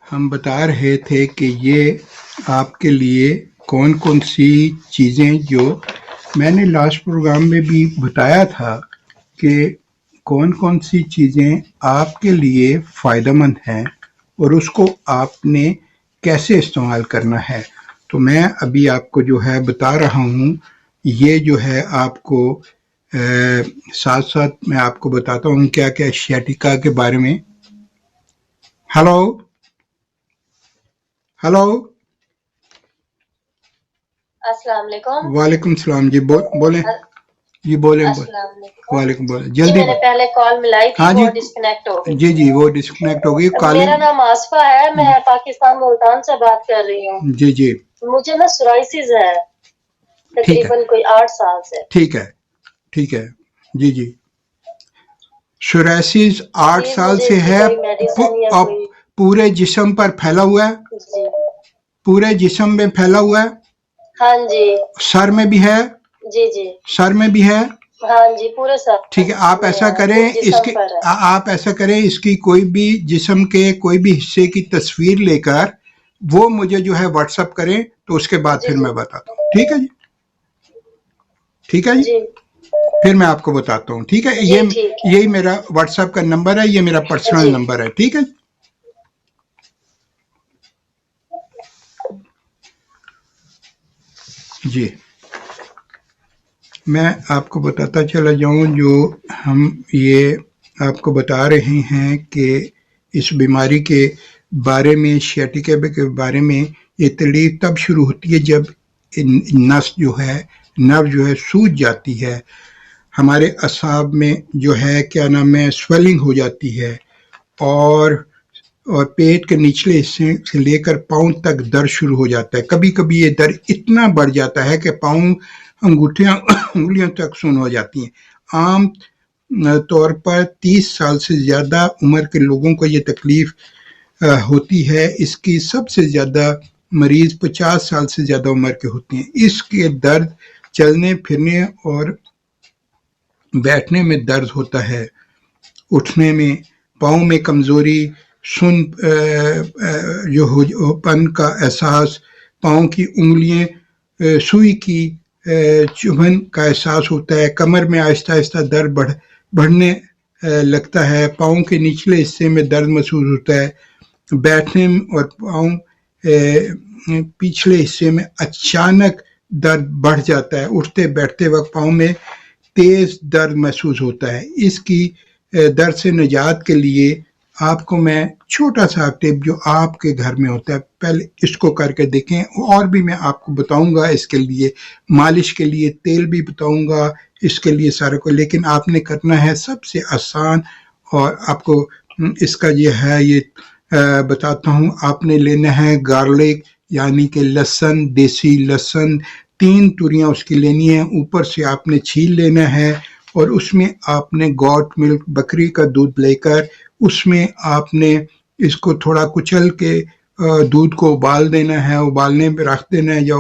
ہم بتا رہے تھے کہ یہ آپ کے لیے کون کون سی چیزیں، جو میں نے لاسٹ پروگرام میں بھی بتایا تھا کہ کون کون سی چیزیں آپ کے لیے فائدہ مند ہیں اور اس کو آپ نے کیسے استعمال کرنا ہے۔ تو میں ابھی آپ کو جو ہے بتا رہا ہوں، یہ جو ہے آپ کو ساتھ ساتھ میں آپ کو بتاتا ہوں کیا کیا شیاٹیکا کے بارے میں۔ ہلو السلام علیکم۔ وعلیکم السلام جی، بولیں جی، بولیں۔ السلام علیکم۔ وعلیکم بولیں جی جلدی۔ میں نے پہلے کال ملائی تھی، ہاں جی، وہ ڈسکنیکٹ ہو گئی۔ جی وہ ڈسکنیکٹ ہو گئی کال۔ میرا نام آصفہ ہے، میں پاکستان ملتان سے بات کر رہی ہوں۔ جی مجھے نا سورائسس ہے تقریباً کوئی 8 سال سے۔ ٹھیک ہے جی، سورائسس 8 سال سے ہے، پورے جسم پر پھیلا ہوا ہے؟ جی پورے جسم میں پھیلا ہوا ہے؟ ہاں جی۔ سر میں بھی ہے؟ جی سر میں بھی ہے؟ ہاں جی، پورے سر۔ ٹھیک ہے، آپ ایسا کریں، اس کی کوئی بھی جسم کے کوئی بھی حصے کی تصویر لے کر وہ مجھے جو ہے واٹس اپ کریں، تو اس کے بعد پھر میں بتاتا ہوں، ٹھیک ہے جی؟ پھر میں آپ کو بتاتا ہوں، ٹھیک ہے؟ یہی میرا واٹس ایپ کا نمبر ہے، یہ میرا پرسنل نمبر ہے، ٹھیک ہے؟ جی، میں آپ کو بتاتا چلا جاؤں، جو ہم یہ آپ کو بتا رہے ہیں کہ اس بیماری کے بارے میں، شیاٹیکا کے بارے میں، یہ تکلیف تب شروع ہوتی ہے جب نس نرو جو ہے سوج جاتی ہے، ہمارے اعصاب میں جو ہے کیا نام ہے سویلنگ ہو جاتی ہے، اور پیٹ کے نچلے حصے سے لے کر پاؤں تک درد شروع ہو جاتا ہے۔ کبھی کبھی یہ درد اتنا بڑھ جاتا ہے کہ پاؤں انگلیاں تک سن ہو جاتی ہیں۔ عام طور پر 30 سال سے زیادہ عمر کے لوگوں کو یہ تکلیف ہوتی ہے۔ اس کی سب سے زیادہ مریض 50 سال سے زیادہ عمر کے ہوتے ہیں۔ اس کے درد چلنے پھرنے اور بیٹھنے میں درد ہوتا ہے، اٹھنے میں، پاؤں میں کمزوری، سن جو پن کا احساس، پاؤں کی انگلیاں سوئی کی چبھن کا احساس ہوتا ہے، کمر میں آہستہ آہستہ درد بڑھنے لگتا ہے، پاؤں کے نچلے حصے میں درد محسوس ہوتا ہے، بیٹھنے اور پاؤں پچھلے حصے میں اچانک درد بڑھ جاتا ہے، اٹھتے بیٹھتے وقت پاؤں میں تیز درد محسوس ہوتا ہے۔ اس کی درد سے نجات کے لیے آپ کو میں چھوٹا سا ٹپ جو آپ کے گھر میں ہوتا ہے پہلے اس کو کر کے دیکھیں، اور بھی میں آپ کو بتاؤں گا اس کے لیے مالش کے لیے تیل بھی بتاؤں گا اس کے لیے سارے کو، لیکن آپ نے کرنا ہے سب سے آسان، اور آپ کو اس کا یہ ہے یہ بتاتا ہوں. آپ نے لینا ہے گارلک یعنی کہ لہسن، دیسی لہسن 3 توریاں اس کی لینی ہے، اوپر سے آپ نے چھیل لینا ہے، اور اس میں آپ نے گوٹ ملک بکری کا دودھ لے کر اس میں آپ نے اس کو تھوڑا کچل کے دودھ کو ابال دینا ہے، ابالنے پہ رکھ دینا ہے، یا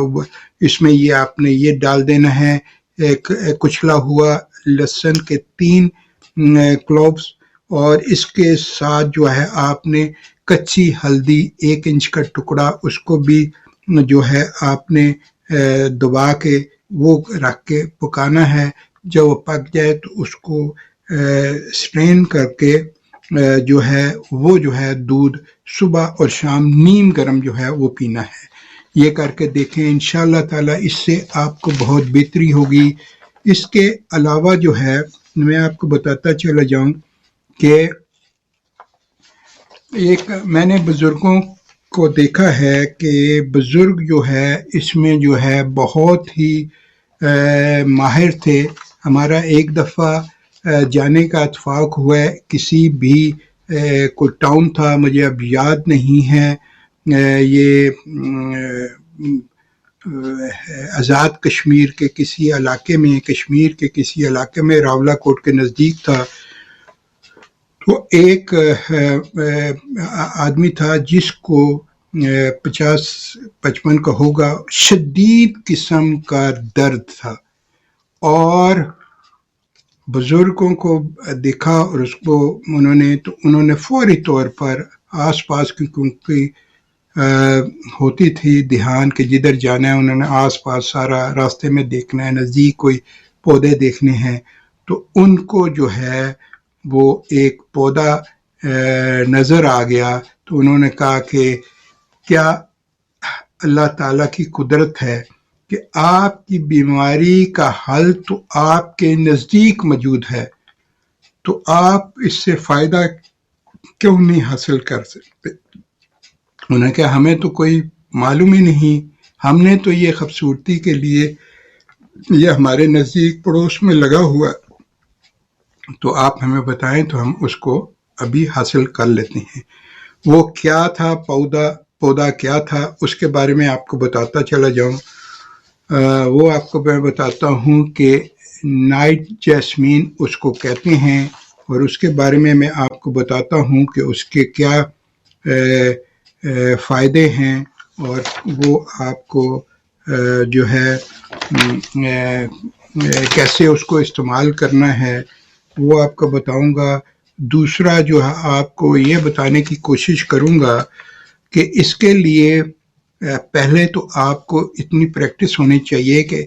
اس میں یہ آپ نے یہ ڈال دینا ہے ایک کچلا ہوا لہسن کے 3 کلوبس، اور اس کے ساتھ جو ہے آپ نے کچی ہلدی 1 انچ کا ٹکڑا اس کو بھی جو ہے آپ نے دبا کے وہ رکھ کے پکانا ہے. جب وہ پک جائے تو اس کو سٹرین کر کے جو ہے وہ جو ہے دودھ صبح اور شام نیم گرم جو ہے وہ پینا ہے. یہ کر کے دیکھیں انشاءاللہ تعالی اس سے آپ کو بہت بہتری ہوگی. اس کے علاوہ جو ہے میں آپ کو بتاتا چلا جاؤں کہ ایک میں نے بزرگوں کو دیکھا ہے کہ بزرگ جو ہے اس میں جو ہے بہت ہی ماہر تھے. ہمارا ایک دفعہ جانے کا اتفاق ہوا ہے کسی بھی کوئی ٹاؤن تھا، مجھے اب یاد نہیں ہے، یہ آزاد کشمیر کے کسی علاقے میں، کشمیر کے کسی علاقے میں راولہ کوٹ کے نزدیک تھا. تو ایک آدمی تھا جس کو 50-55 کا ہوگا، شدید قسم کا درد تھا، اور بزرگوں کو دیکھا اور اس کو انہوں نے فوری طور پر آس پاس کی کیونکہ ہوتی تھی دھیان کہ جدھر جانا ہے انہوں نے آس پاس سارا راستے میں دیکھنا ہے، نزدیک کوئی پودے دیکھنے ہیں، تو ان کو جو ہے وہ ایک پودا نظر آ گیا. تو انہوں نے کہا کہ کیا اللہ تعالیٰ کی قدرت ہے کہ آپ کی بیماری کا حل تو آپ کے نزدیک موجود ہے، تو آپ اس سے فائدہ کیوں نہیں حاصل کر سکتے؟ انہوں نے کہا ہمیں تو کوئی معلوم ہی نہیں، ہم نے تو یہ خوبصورتی کے لیے یہ ہمارے نزدیک پڑوس میں لگا ہوا، تو آپ ہمیں بتائیں تو ہم اس کو ابھی حاصل کر لیتے ہیں. وہ کیا تھا پودا کیا تھا اس کے بارے میں آپ کو بتاتا چلا جاؤں. وہ آپ کو میں بتاتا ہوں کہ نائٹ جیسمین اس کو کہتے ہیں، اور اس کے بارے میں آپ کو بتاتا ہوں کہ اس کے کیا فائدے ہیں، اور وہ آپ کو جو ہے کیسے اس کو استعمال کرنا ہے وہ آپ کو بتاؤں گا. دوسرا جو ہے آپ کو یہ بتانے کی کوشش کروں گا کہ اس کے لیے پہلے تو آپ کو اتنی پریکٹس ہونی چاہیے کہ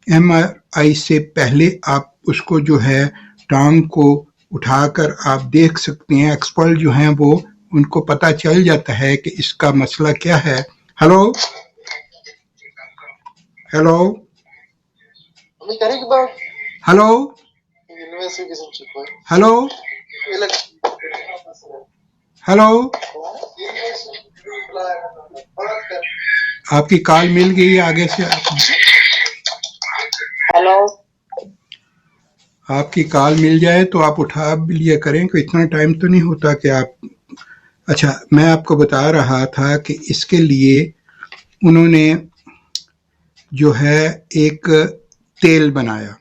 MRI سے پہلے آپ اس کو جو ہے ٹانگ کو اٹھا کر آپ دیکھ سکتے ہیں. ایکسپرٹ جو ہیں وہ ان کو پتہ چل جاتا ہے کہ اس کا مسئلہ کیا ہے. Hello hello hello hello hello آپ کی کال مل گئی ہے آگے سے، ہیلو، آپ کی کال مل جائے تو آپ اٹھا بھی لیا کریں کہ اتنا ٹائم تو نہیں ہوتا کہ آپ. اچھا، میں آپ کو بتا رہا تھا کہ اس کے لیے انہوں نے جو ہے ایک تیل بنایا،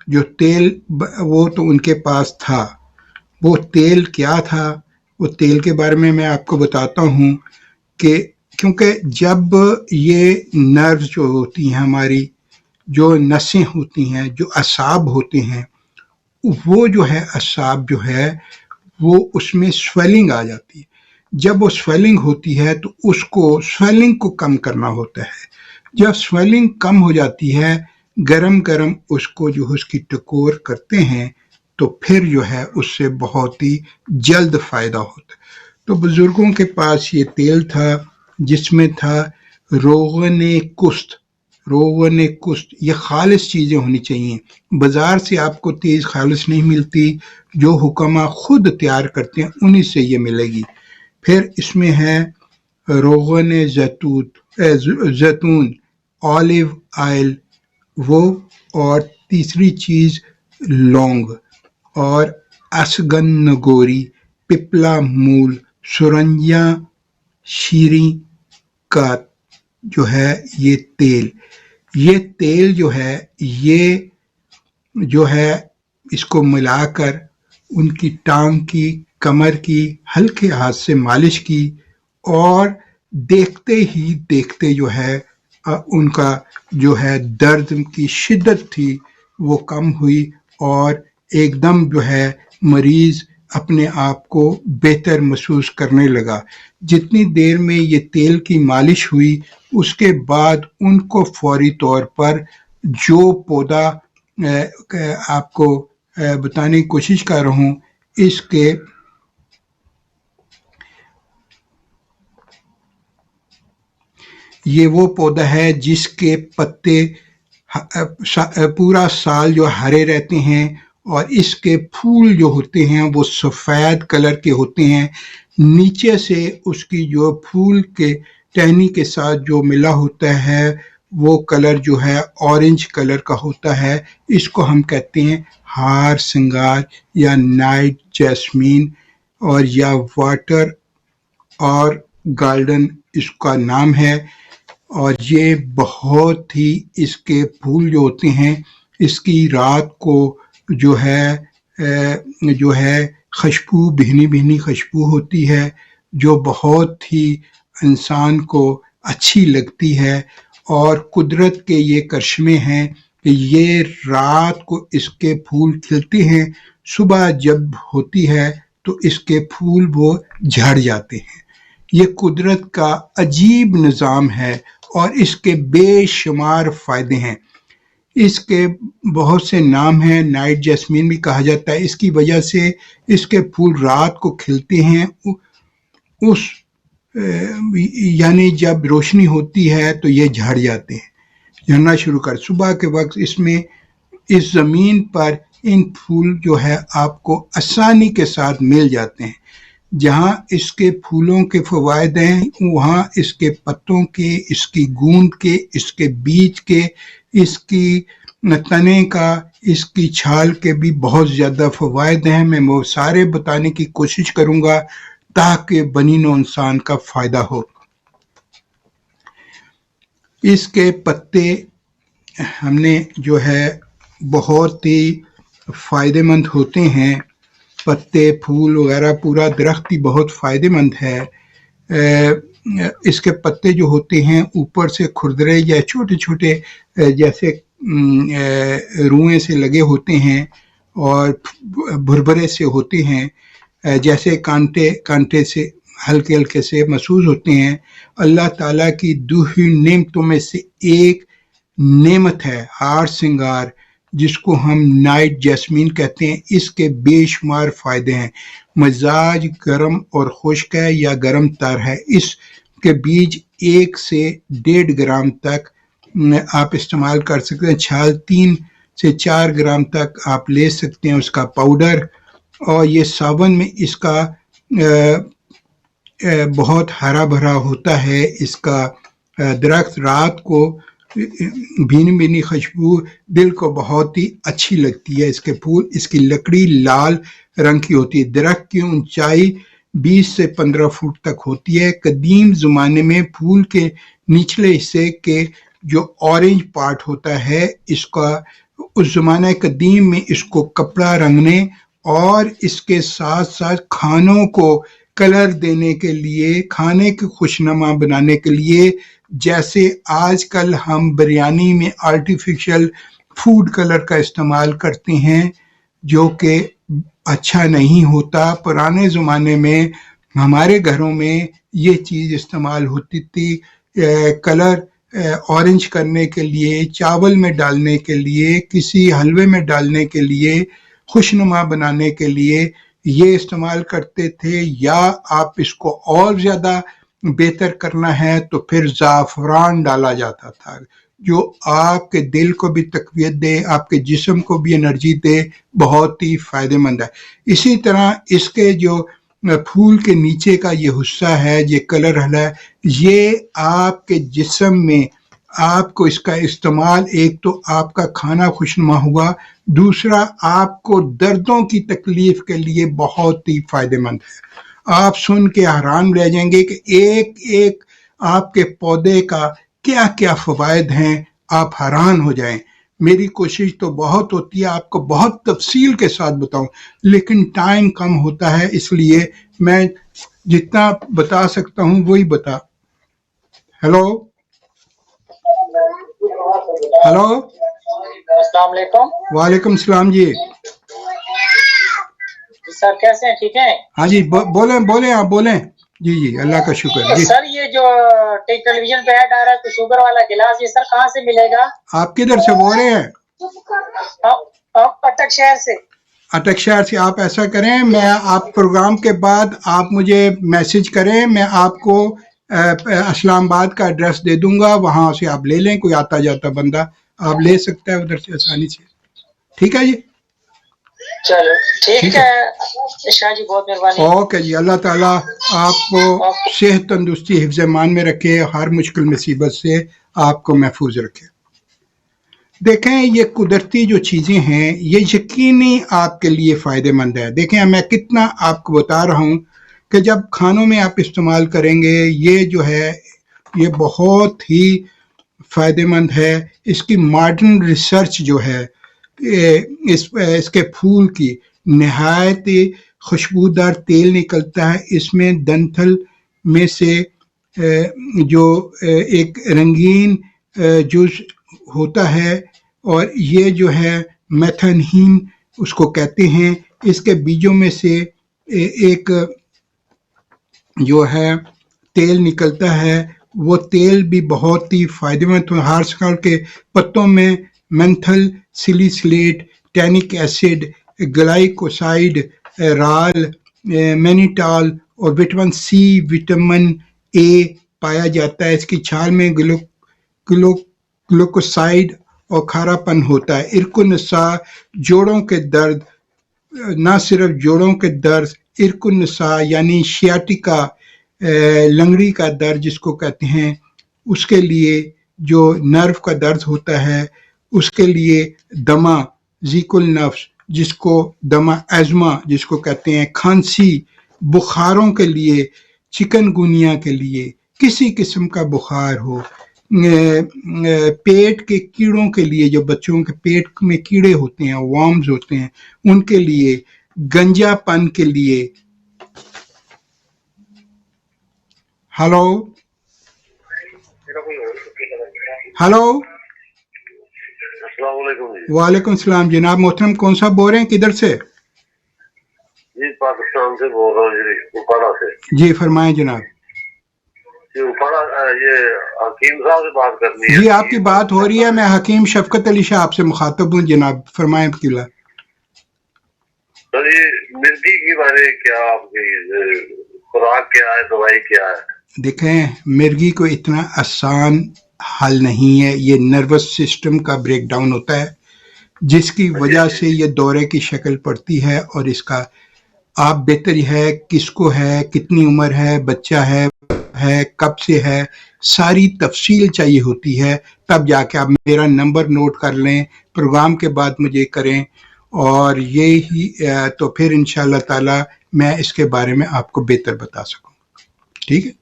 جو تیل وہ تو ان کے پاس تھا. وہ تیل کیا تھا؟ وہ تیل کے بارے میں آپ کو بتاتا ہوں کہ کیونکہ جب یہ نروز جو ہوتی ہیں ہماری، جو نسیں ہوتی ہیں، جو اعصاب ہوتے ہیں، وہ جو ہے اعصاب جو ہے وہ اس میں سویلنگ آ جاتی ہے. جب وہ سویلنگ ہوتی ہے تو اس کو سویلنگ کو کم کرنا ہوتا ہے. جب سویلنگ کم ہو جاتی ہے، گرم گرم اس کو جو اس کی ٹکور کرتے ہیں تو پھر جو ہے اس سے بہت ہی جلد فائدہ ہوتا ہے. تو بزرگوں کے پاس یہ تیل تھا جس میں تھا روغن کست. روغن کست، یہ خالص چیزیں ہونی چاہیے. بازار سے آپ کو تیز خالص نہیں ملتی، جو حکماء خود تیار کرتے ہیں انہی سے یہ ملے گی. پھر اس میں ہے روغن زیتون، آلیو آئل وہ، اور تیسری چیز لونگ، اور اسگن نگوری، پپلا مول، سرنجا شیریں کا جو ہے یہ تیل جو ہے یہ جو ہے اس کو ملا کر ان کی ٹانگ کی، کمر کی ہلکے ہاتھ سے مالش کی، اور دیکھتے ہی دیکھتے جو ہے ان کا جو ہے درد کی شدت تھی وہ کم ہوئی، اور ایک دم جو ہے مریض اپنے آپ کو بہتر محسوس کرنے لگا. جتنی دیر میں یہ تیل کی مالش ہوئی اس کے بعد ان کو فوری طور پر جو پودا آپ کو بتانے کی کوشش کر رہا ہوں، اس کے یہ وہ پودا ہے جس کے پتے پورا سال جو ہرے رہتے ہیں، اور اس کے پھول جو ہوتے ہیں وہ سفید کلر کے ہوتے ہیں. نیچے سے اس کی جو پھول کے ٹہنی کے ساتھ جو ملا ہوتا ہے وہ کلر جو ہے اورنج کلر کا ہوتا ہے. اس کو ہم کہتے ہیں ہار سنگار یا نائٹ جیسمین، اور یا واٹر اور گارڈن اس کا نام ہے. اور یہ بہت ہی اس کے پھول جو ہوتے ہیں اس کی رات کو جو ہے خوشبو، بہنی بہنی خوشبو ہوتی ہے جو بہت ہی انسان کو اچھی لگتی ہے. اور قدرت کے یہ کرشمے ہیں کہ یہ رات کو اس کے پھول کھلتے ہیں، صبح جب ہوتی ہے تو اس کے پھول وہ جھڑ جاتے ہیں. یہ قدرت کا عجیب نظام ہے اور اس کے بے شمار فائدے ہیں. اس کے بہت سے نام ہیں، نائٹ جیسمین بھی کہا جاتا ہے. اس کی وجہ سے اس کے پھول رات کو کھلتے ہیں، یعنی جب روشنی ہوتی ہے تو یہ جھڑ جاتے ہیں، جھڑنا شروع کر. صبح کے وقت اس زمین پر ان پھول جو ہے آپ کو آسانی کے ساتھ مل جاتے ہیں. جہاں اس کے پھولوں کے فوائد ہیں وہاں اس کے پتوں کے، اس کی گوند کے، اس کے بیج کے، اس کی تنے کا، اس کی چھال کے بھی بہت زیادہ فوائد ہیں. میں وہ سارے بتانے کی کوشش کروں گا تاکہ بنی نوع انسان کا فائدہ ہو. اس کے پتے ہم نے جو ہے بہت ہی فائدہ مند ہوتے ہیں. پتے، پھول وغیرہ پورا درخت ہی بہت فائدہ مند ہے. اس کے پتے جو ہوتے ہیں اوپر سے کھردرے یا چھوٹے چھوٹے جیسے روئیں سے لگے ہوتے ہیں اور بھربھرے سے ہوتے ہیں، جیسے کانٹے سے ہلکے ہلکے سے محسوس ہوتے ہیں. اللہ تعالیٰ کی دی ہوئی نعمتوں میں سے ایک نعمت ہے ہار سنگار، جس کو ہم نائٹ جیسمین کہتے ہیں. اس کے بے شمار فائدے ہیں. مزاج گرم اور خشک ہے یا گرم تر ہے. اس کے بیج 1 سے 1.5 گرام تک آپ استعمال کر سکتے ہیں. چھال 3 سے 4 گرام تک آپ لے سکتے ہیں اس کا پاؤڈر. اور یہ ساون میں اس کا بہت ہرا بھرا ہوتا ہے. اس کا درخت رات کو بھینی بھینی خوشبو دل کو بہت ہی اچھی لگتی ہے. اس کے پھول، اس کی لکڑی لال رنگ کی ہوتی ہے. درخت کی اونچائی 20 سے 15 فٹ تک ہوتی ہے. قدیم زمانے میں پھول کے نچلے حصے کے جو اورنج پارٹ ہوتا ہے اس کا، اس زمانہ قدیم میں اس کو کپڑا رنگنے اور اس کے ساتھ ساتھ کھانوں کو کلر دینے کے لیے، کھانے کو خوشنما بنانے کے لیے، جیسے آج کل ہم بریانی میں آرٹیفیشل فوڈ کلر کا استعمال کرتے ہیں جو کہ اچھا نہیں ہوتا. پرانے زمانے میں ہمارے گھروں میں یہ چیز استعمال ہوتی تھی کلر اورنج کرنے کے لیے، چاول میں ڈالنے کے لیے، کسی حلوے میں ڈالنے کے لیے، خوشنما بنانے کے لیے یہ استعمال کرتے تھے. یا آپ اس کو اور زیادہ بہتر کرنا ہے تو پھر زعفران ڈالا جاتا تھا. جو آپ کے دل کو بھی تقویت دے، آپ کے جسم کو بھی انرجی دے، بہت ہی فائدہ مند ہے۔ اسی طرح اس کے جو پھول کے نیچے کا یہ حصہ ہے، یہ کلر ہے، یہ آپ کے جسم میں آپ کو اس کا استعمال، ایک تو آپ کا کھانا خوشنما ہوگا، دوسرا آپ کو دردوں کی تکلیف کے لیے بہت ہی فائدہ مند ہے۔ آپ سن کے حیران رہ جائیں گے کہ ایک ایک آپ کے پودے کا کیا کیا فوائد ہیں، آپ حیران ہو جائیں۔ میری کوشش تو بہت ہوتی ہے آپ کو بہت تفصیل کے ساتھ بتاؤں، لیکن ٹائم کم ہوتا ہے، اس لیے میں جتنا بتا سکتا ہوں وہی بتا۔ ہیلو ہیلو، السلام علیکم۔ وعلیکم السلام جی۔ سر کیسے ہیں؟ ٹھیک ہیں؟ ہاں جی، بولیں آپ بولیں۔ جی جی، اللہ کا شکر جی۔ سر یہ جو ٹیلی ویژن پہ ایڈ آ رہا ہے شوگر والا گلاس، یہ سر کہاں سے ملے گا؟ آپ کدھر سے بول رہے ہیں؟ ہم اٹک شہر سے۔ اٹک شہر سے۔ آپ ایسا کریں، میں آپ پروگرام کے بعد آپ مجھے میسج کریں، میں آپ کو اسلام آباد کا ایڈریس دے دوں گا، وہاں سے آپ لے لیں، کوئی آتا جاتا بندہ آپ لے سکتا ہے ادھر سے آسانی سے۔ ٹھیک ہے جی؟ چلو ٹھیک ہے شاہ جی، بہت مہربانی۔ اوکے جی، اللہ تعالیٰ آپ کو صحت تندرستی حفظ ایمان میں رکھے، ہر مشکل مصیبت سے آپ کو محفوظ رکھے۔ دیکھیں، یہ قدرتی جو چیزیں ہیں یہ یقینی آپ کے لیے فائدہ مند ہے۔ دیکھیں میں کتنا آپ کو بتا رہا ہوں کہ جب کھانوں میں آپ استعمال کریں گے، یہ جو ہے یہ بہت ہی فائدہ مند ہے۔ اس کی ماڈرن ریسرچ جو ہے اس کے پھول کی نہایت خوشبودار تیل نکلتا ہے، اس میں دنتھل میں سے جو ایک رنگین جوس ہوتا ہے، اور یہ جو ہے میتھنہین اس کو کہتے ہیں۔ اس کے بیجوں میں سے ایک جو ہے تیل نکلتا ہے، وہ تیل بھی بہت ہی فائدہ مند ہے۔ ہر سال کے پتوں میں مینتھل سیلیسلیٹ، ٹینک ایسڈ، گلائکوسائڈ، رال، مینیٹال اور وٹامن سی، وٹامن اے پایا جاتا ہے۔ اس کی چھال میں گلوکوسائڈ اور کھارا پن ہوتا ہے۔ ارک النساء، جوڑوں کے درد، نہ صرف جوڑوں کے درد، ارک النساء یعنی شیاٹیکا، لنگڑی کا درد جس کو کہتے ہیں، اس کے لیے جو نرو کا درد ہوتا ہے اس کے لیے دمہ، ضیق النفس جس کو دمہ، ایزما جس کو کہتے ہیں، کھانسی، بخاروں کے لیے، چکن گونیا کے لیے، کسی قسم کا بخار ہو، پیٹ کے کیڑوں کے لیے، جو بچوں کے پیٹ میں کیڑے ہوتے ہیں، وارمز ہوتے ہیں، ان کے لیے، گنجا پن کے لیے۔ ہلو ہلو، السلام علیکم جی۔ وعلیکم السلام جناب محترم، کون صاحب بول رہے ہیں، کدھر سے؟ جی پاکستان سے بول رہا ہوں جی، اپاڑا سے۔ جی فرمائیں جناب۔ جی اپاڑا، یہ حکیم صاحب سے بات کرنی ہے۔ جی آپ کی بات ہو رہی ہے، میں حکیم شفقت علی شاہ آپ سے مخاطب ہوں جناب، فرمائیں قبلہ۔ سر یہ مرگی کے بارے کیا آپ کی خوراک کیا ہے، دوائی کیا ہے؟ دیکھیں، مرگی کو اتنا آسان حل نہیں ہے، یہ نروس سسٹم کا بریک ڈاؤن ہوتا ہے جس کی وجہ سے یہ دورے کی شکل پڑتی ہے، اور اس کا آپ بہتر ہے کس کو ہے، کتنی عمر ہے، بچہ ہے کب سے ہے، ساری تفصیل چاہیے ہوتی ہے، تب جا کے آپ میرا نمبر نوٹ کر لیں، پروگرام کے بعد مجھے کریں، اور یہی تو پھر انشاءاللہ تعالی میں اس کے بارے میں آپ کو بہتر بتا سکوں۔ ٹھیک ہے؟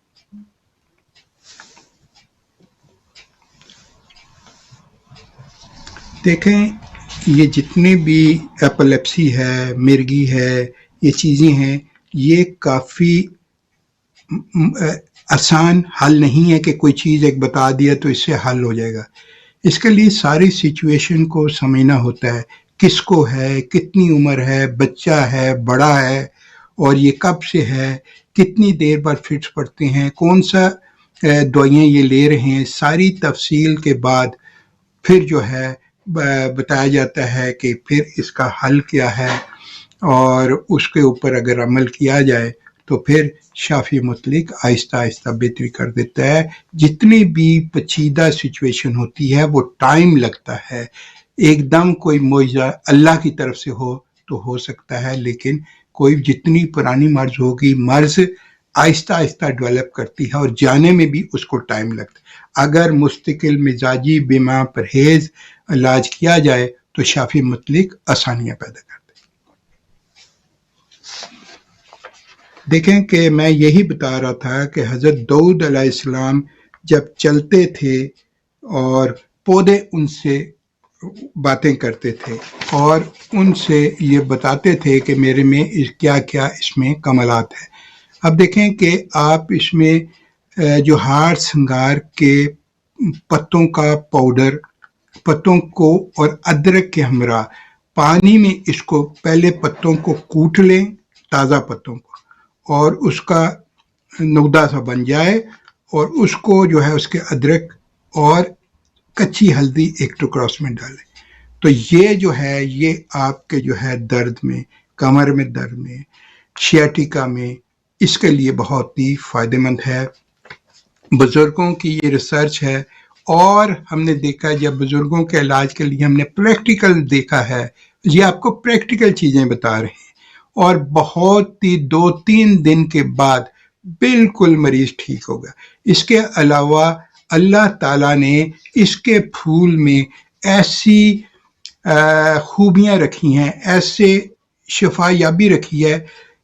دیکھیں، یہ جتنے بھی ایپلیپسی ہے، مرگی ہے، یہ چیزیں ہیں، یہ کافی آسان حل نہیں ہے کہ کوئی چیز ایک بتا دیا تو اس سے حل ہو جائے گا۔ اس کے لیے ساری سچویشن کو سمجھنا ہوتا ہے، کس کو ہے، کتنی عمر ہے، بچہ ہے، بڑا ہے، اور یہ کب سے ہے، کتنی دیر بعد فٹس پڑتے ہیں، کون سا دوائیاں یہ لے رہے ہیں، ساری تفصیل کے بعد پھر جو ہے بتایا جاتا ہے کہ پھر اس کا حل کیا ہے، اور اس کے اوپر اگر عمل کیا جائے تو پھر شافی مطلق آہستہ آہستہ بہتری کر دیتا ہے. جتنی بھی پیچیدہ سچویشن ہوتی ہے وہ ٹائم لگتا ہے. ایک دم کوئی معجزہ اللہ کی طرف سے ہو تو ہو سکتا ہے، لیکن کوئی جتنی پرانی مرض ہوگی، مرض آہستہ آہستہ ڈیولپ کرتی ہے اور جانے میں بھی اس کو ٹائم لگتا ہے. اگر مستقل مزاجی بیمہ پرہیز علاج کیا جائے تو شافی مطلق آسانیاں پیدا کرتے ہیں. دیکھیں کہ میں یہی بتا رہا تھا کہ حضرت داؤد علیہ السلام جب چلتے تھے اور پودے ان سے باتیں کرتے تھے اور ان سے یہ بتاتے تھے کہ میرے میں کیا کیا اس میں کمالات ہیں. اب دیکھیں کہ آپ اس میں جو ہار سنگار کے پتوں کا پاؤڈر، پتوں کو اور ادرک کے ہمراہ پانی میں اس کو پہلے پتوں کو کوٹ لیں، تازہ پتوں کو، اور اس کا نگدا سا بن جائے، اور اس کو جو ہے اس کے ادرک اور کچی ہلدی ایک ٹکڑا اس میں ڈالیں. تو یہ جو ہے یہ آپ کے جو ہے درد میں، کمر میں درد میں، شیاٹیکا میں، اس کے لیے بہت ہی فائدہ مند ہے. بزرگوں کی یہ ریسرچ ہے، اور ہم نے دیکھا جب بزرگوں کے علاج کے لیے ہم نے پریکٹیکل دیکھا ہے، یہ آپ کو پریکٹیکل چیزیں بتا رہے ہیں، اور بہت ہی 2-3 دن کے بعد بالکل مریض ٹھیک ہو گیا. اس کے علاوہ اللہ تعالیٰ نے اس کے پھول میں ایسی خوبیاں رکھی ہیں، ایسے شفا یابی رکھی ہے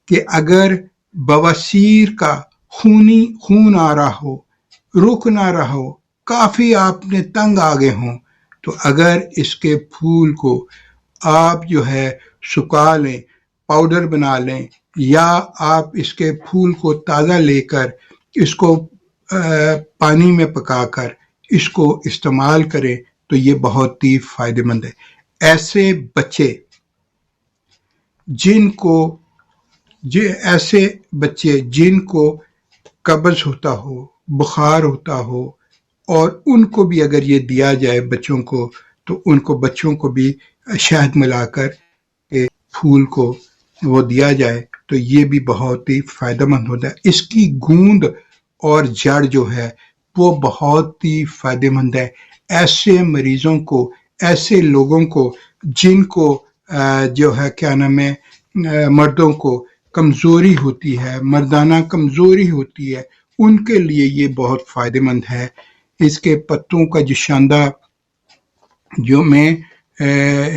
کہ اگر بواسیر کا خون آ رہا ہو، رک نہ رہا ہو، کافی آپ نے تنگ آ گئے ہوں، تو اگر اس کے پھول کو آپ جو ہے سکھا لیں، پاؤڈر بنا لیں، یا آپ اس کے پھول کو تازہ لے کر اس کو پانی میں پکا کر اس کو استعمال کریں تو یہ بہت ہی فائدہ مند ہے. ایسے بچے جن کو قبض ہوتا ہو، بخار ہوتا ہو، اور ان کو بھی اگر یہ دیا جائے بچوں کو، تو ان کو بچوں کو بھی شہد ملا کر پھول کو وہ دیا جائے تو یہ بھی بہت ہی فائدہ مند ہوتا ہے. اس کی گوند اور جڑ جو ہے وہ بہت ہی فائدہ مند ہے ایسے مریضوں کو، ایسے لوگوں کو جن کو جو ہے کیا نام ہے، مردوں کو کمزوری ہوتی ہے، مردانہ کمزوری ہوتی ہے، ان کے لیے یہ بہت فائدہ مند ہے. اس کے پتوں کا جو شاندار جو میں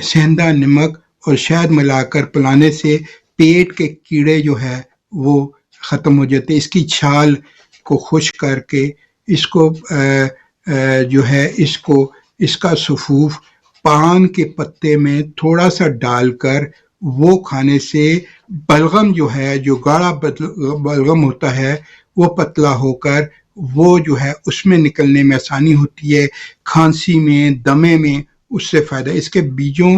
سیندا نمک اور شہد ملا کر پلانے سے پیٹ کے کیڑے جو ہے وہ ختم ہو جاتے. اس کی چھال کو خشک کر کے اس کو جو ہے اس کا سفوف پان کے پتے میں تھوڑا سا ڈال کر وہ کھانے سے بلغم جو ہے، جو گاڑھا بلغم ہوتا ہے، وہ پتلا ہو کر وہ جو ہے اس میں نکلنے میں آسانی ہوتی ہے. کھانسی میں، دمے میں اس سے فائدہ. اس کے بیجوں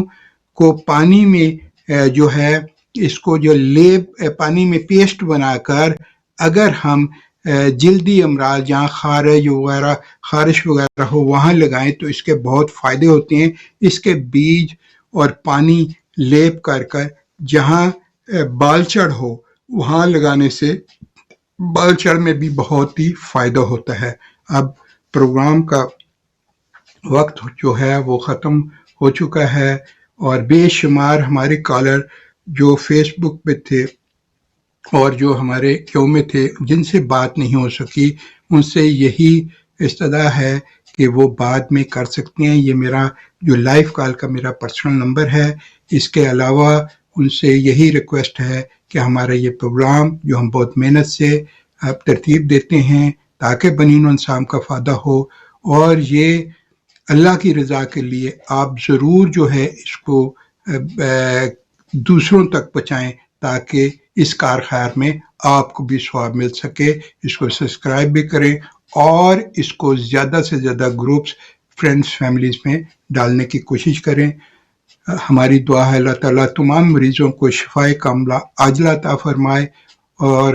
کو پانی میں جو ہے اس کو جو پانی میں پیسٹ بنا کر اگر ہم جلدی امراض جہاں خارش وغیرہ ہو وہاں لگائیں تو اس کے بہت فائدے ہوتے ہیں. اس کے بیج اور پانی لیپ کر جہاں بال چڑھ ہو وہاں لگانے سے بال چڑھ میں بھی بہت ہی فائدہ ہوتا ہے. اب پروگرام کا وقت جو ہے وہ ختم ہو چکا ہے، اور بے شمار ہمارے کالر جو فیس بک پہ تھے اور جو ہمارے کیو میں تھے جن سے بات نہیں ہو سکی، ان سے یہی استدعا ہے کہ وہ بعد میں کر سکتے ہیں. یہ میرا جو لائیو کال کا میرا پرسنل نمبر ہے. اس کے علاوہ ان سے یہی ریکویسٹ ہے کہ ہمارا یہ پروگرام جو ہم بہت محنت سے ترتیب دیتے ہیں تاکہ بنین و انسان کا فائدہ ہو، اور یہ اللہ کی رضا کے لیے آپ ضرور جو ہے اس کو دوسروں تک پہنچائیں تاکہ اس کار خیر میں آپ کو بھی ثواب مل سکے. اس کو سبسکرائب بھی کریں اور اس کو زیادہ سے زیادہ گروپس، فرینڈز، فیملیز میں ڈالنے کی کوشش کریں. ہماری دعا ہے اللہ تعالیٰ تمام مریضوں کو شفائے کاملہ عاجلہ عطا فرمائے اور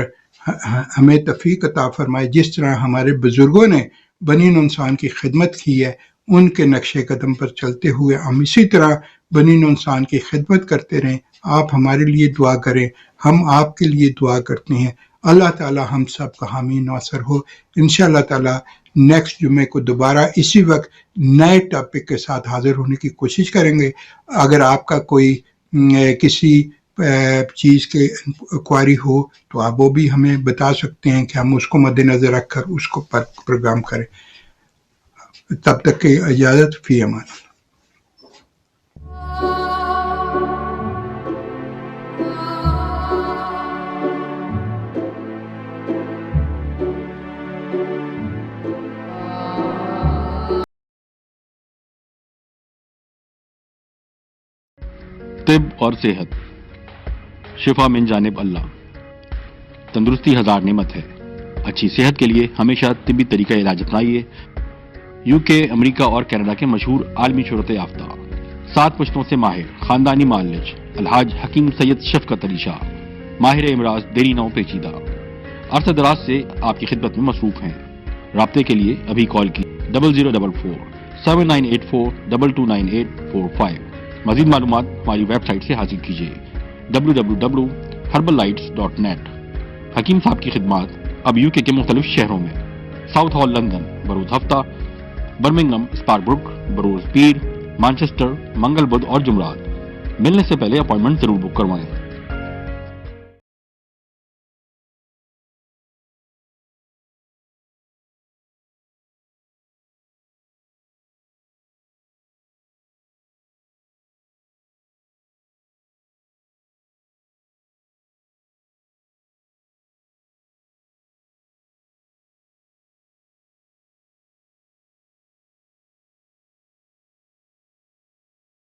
ہمیں توفیق عطا فرمائے. جس طرح ہمارے بزرگوں نے بنین انسان کی خدمت کی ہے، ان کے نقش قدم پر چلتے ہوئے ہم اسی طرح بنین انسان کی خدمت کرتے رہیں. آپ ہمارے لیے دعا کریں، ہم آپ کے لیے دعا کرتے ہیں. اللہ تعالی ہم سب کا حامی ناصر ہو. انشاءاللہ تعالی نیکسٹ جمعے کو دوبارہ اسی وقت نئے ٹاپک کے ساتھ حاضر ہونے کی کوشش کریں گے. اگر آپ کا کوئی کسی چیز کے انکوائری ہو تو آپ وہ بھی ہمیں بتا سکتے ہیں کہ ہم اس کو مد نظر رکھ کر اس کو پروگرام کریں. تب تک کی اجازت، فی امان اللہ. طب اور صحت، شفا من جانب اللہ. تندرستی ہزار نعمت ہے. اچھی صحت کے لیے ہمیشہ طبی طریقہ علاج اپنائیے. UK، امریکہ اور کینیڈا کے مشہور عالمی شہرت یافتہ 7 پشتوں سے ماہر خاندانی معالج الحاج حکیم سید شفقت علی شاہ، ماہر امراض دیری نو پیچیدہ، عرصہ دراز سے آپ کی خدمت میں مصروف ہیں. رابطے کے لیے ابھی کال کی 0044 7984 229845. مزید معلومات ہماری ویب سائٹ سے حاصل کیجیے www.herbalites.net. حکیم صاحب کی خدمات اب UK کے مختلف شہروں میں: ساؤتھ ہال لندن بروز ہفتہ، برمنگھم اسپار بروک بروز پیر، مانچسٹر منگل بدھ اور جمعرات. ملنے سے پہلے اپائنٹمنٹ ضرور بک کروائیں.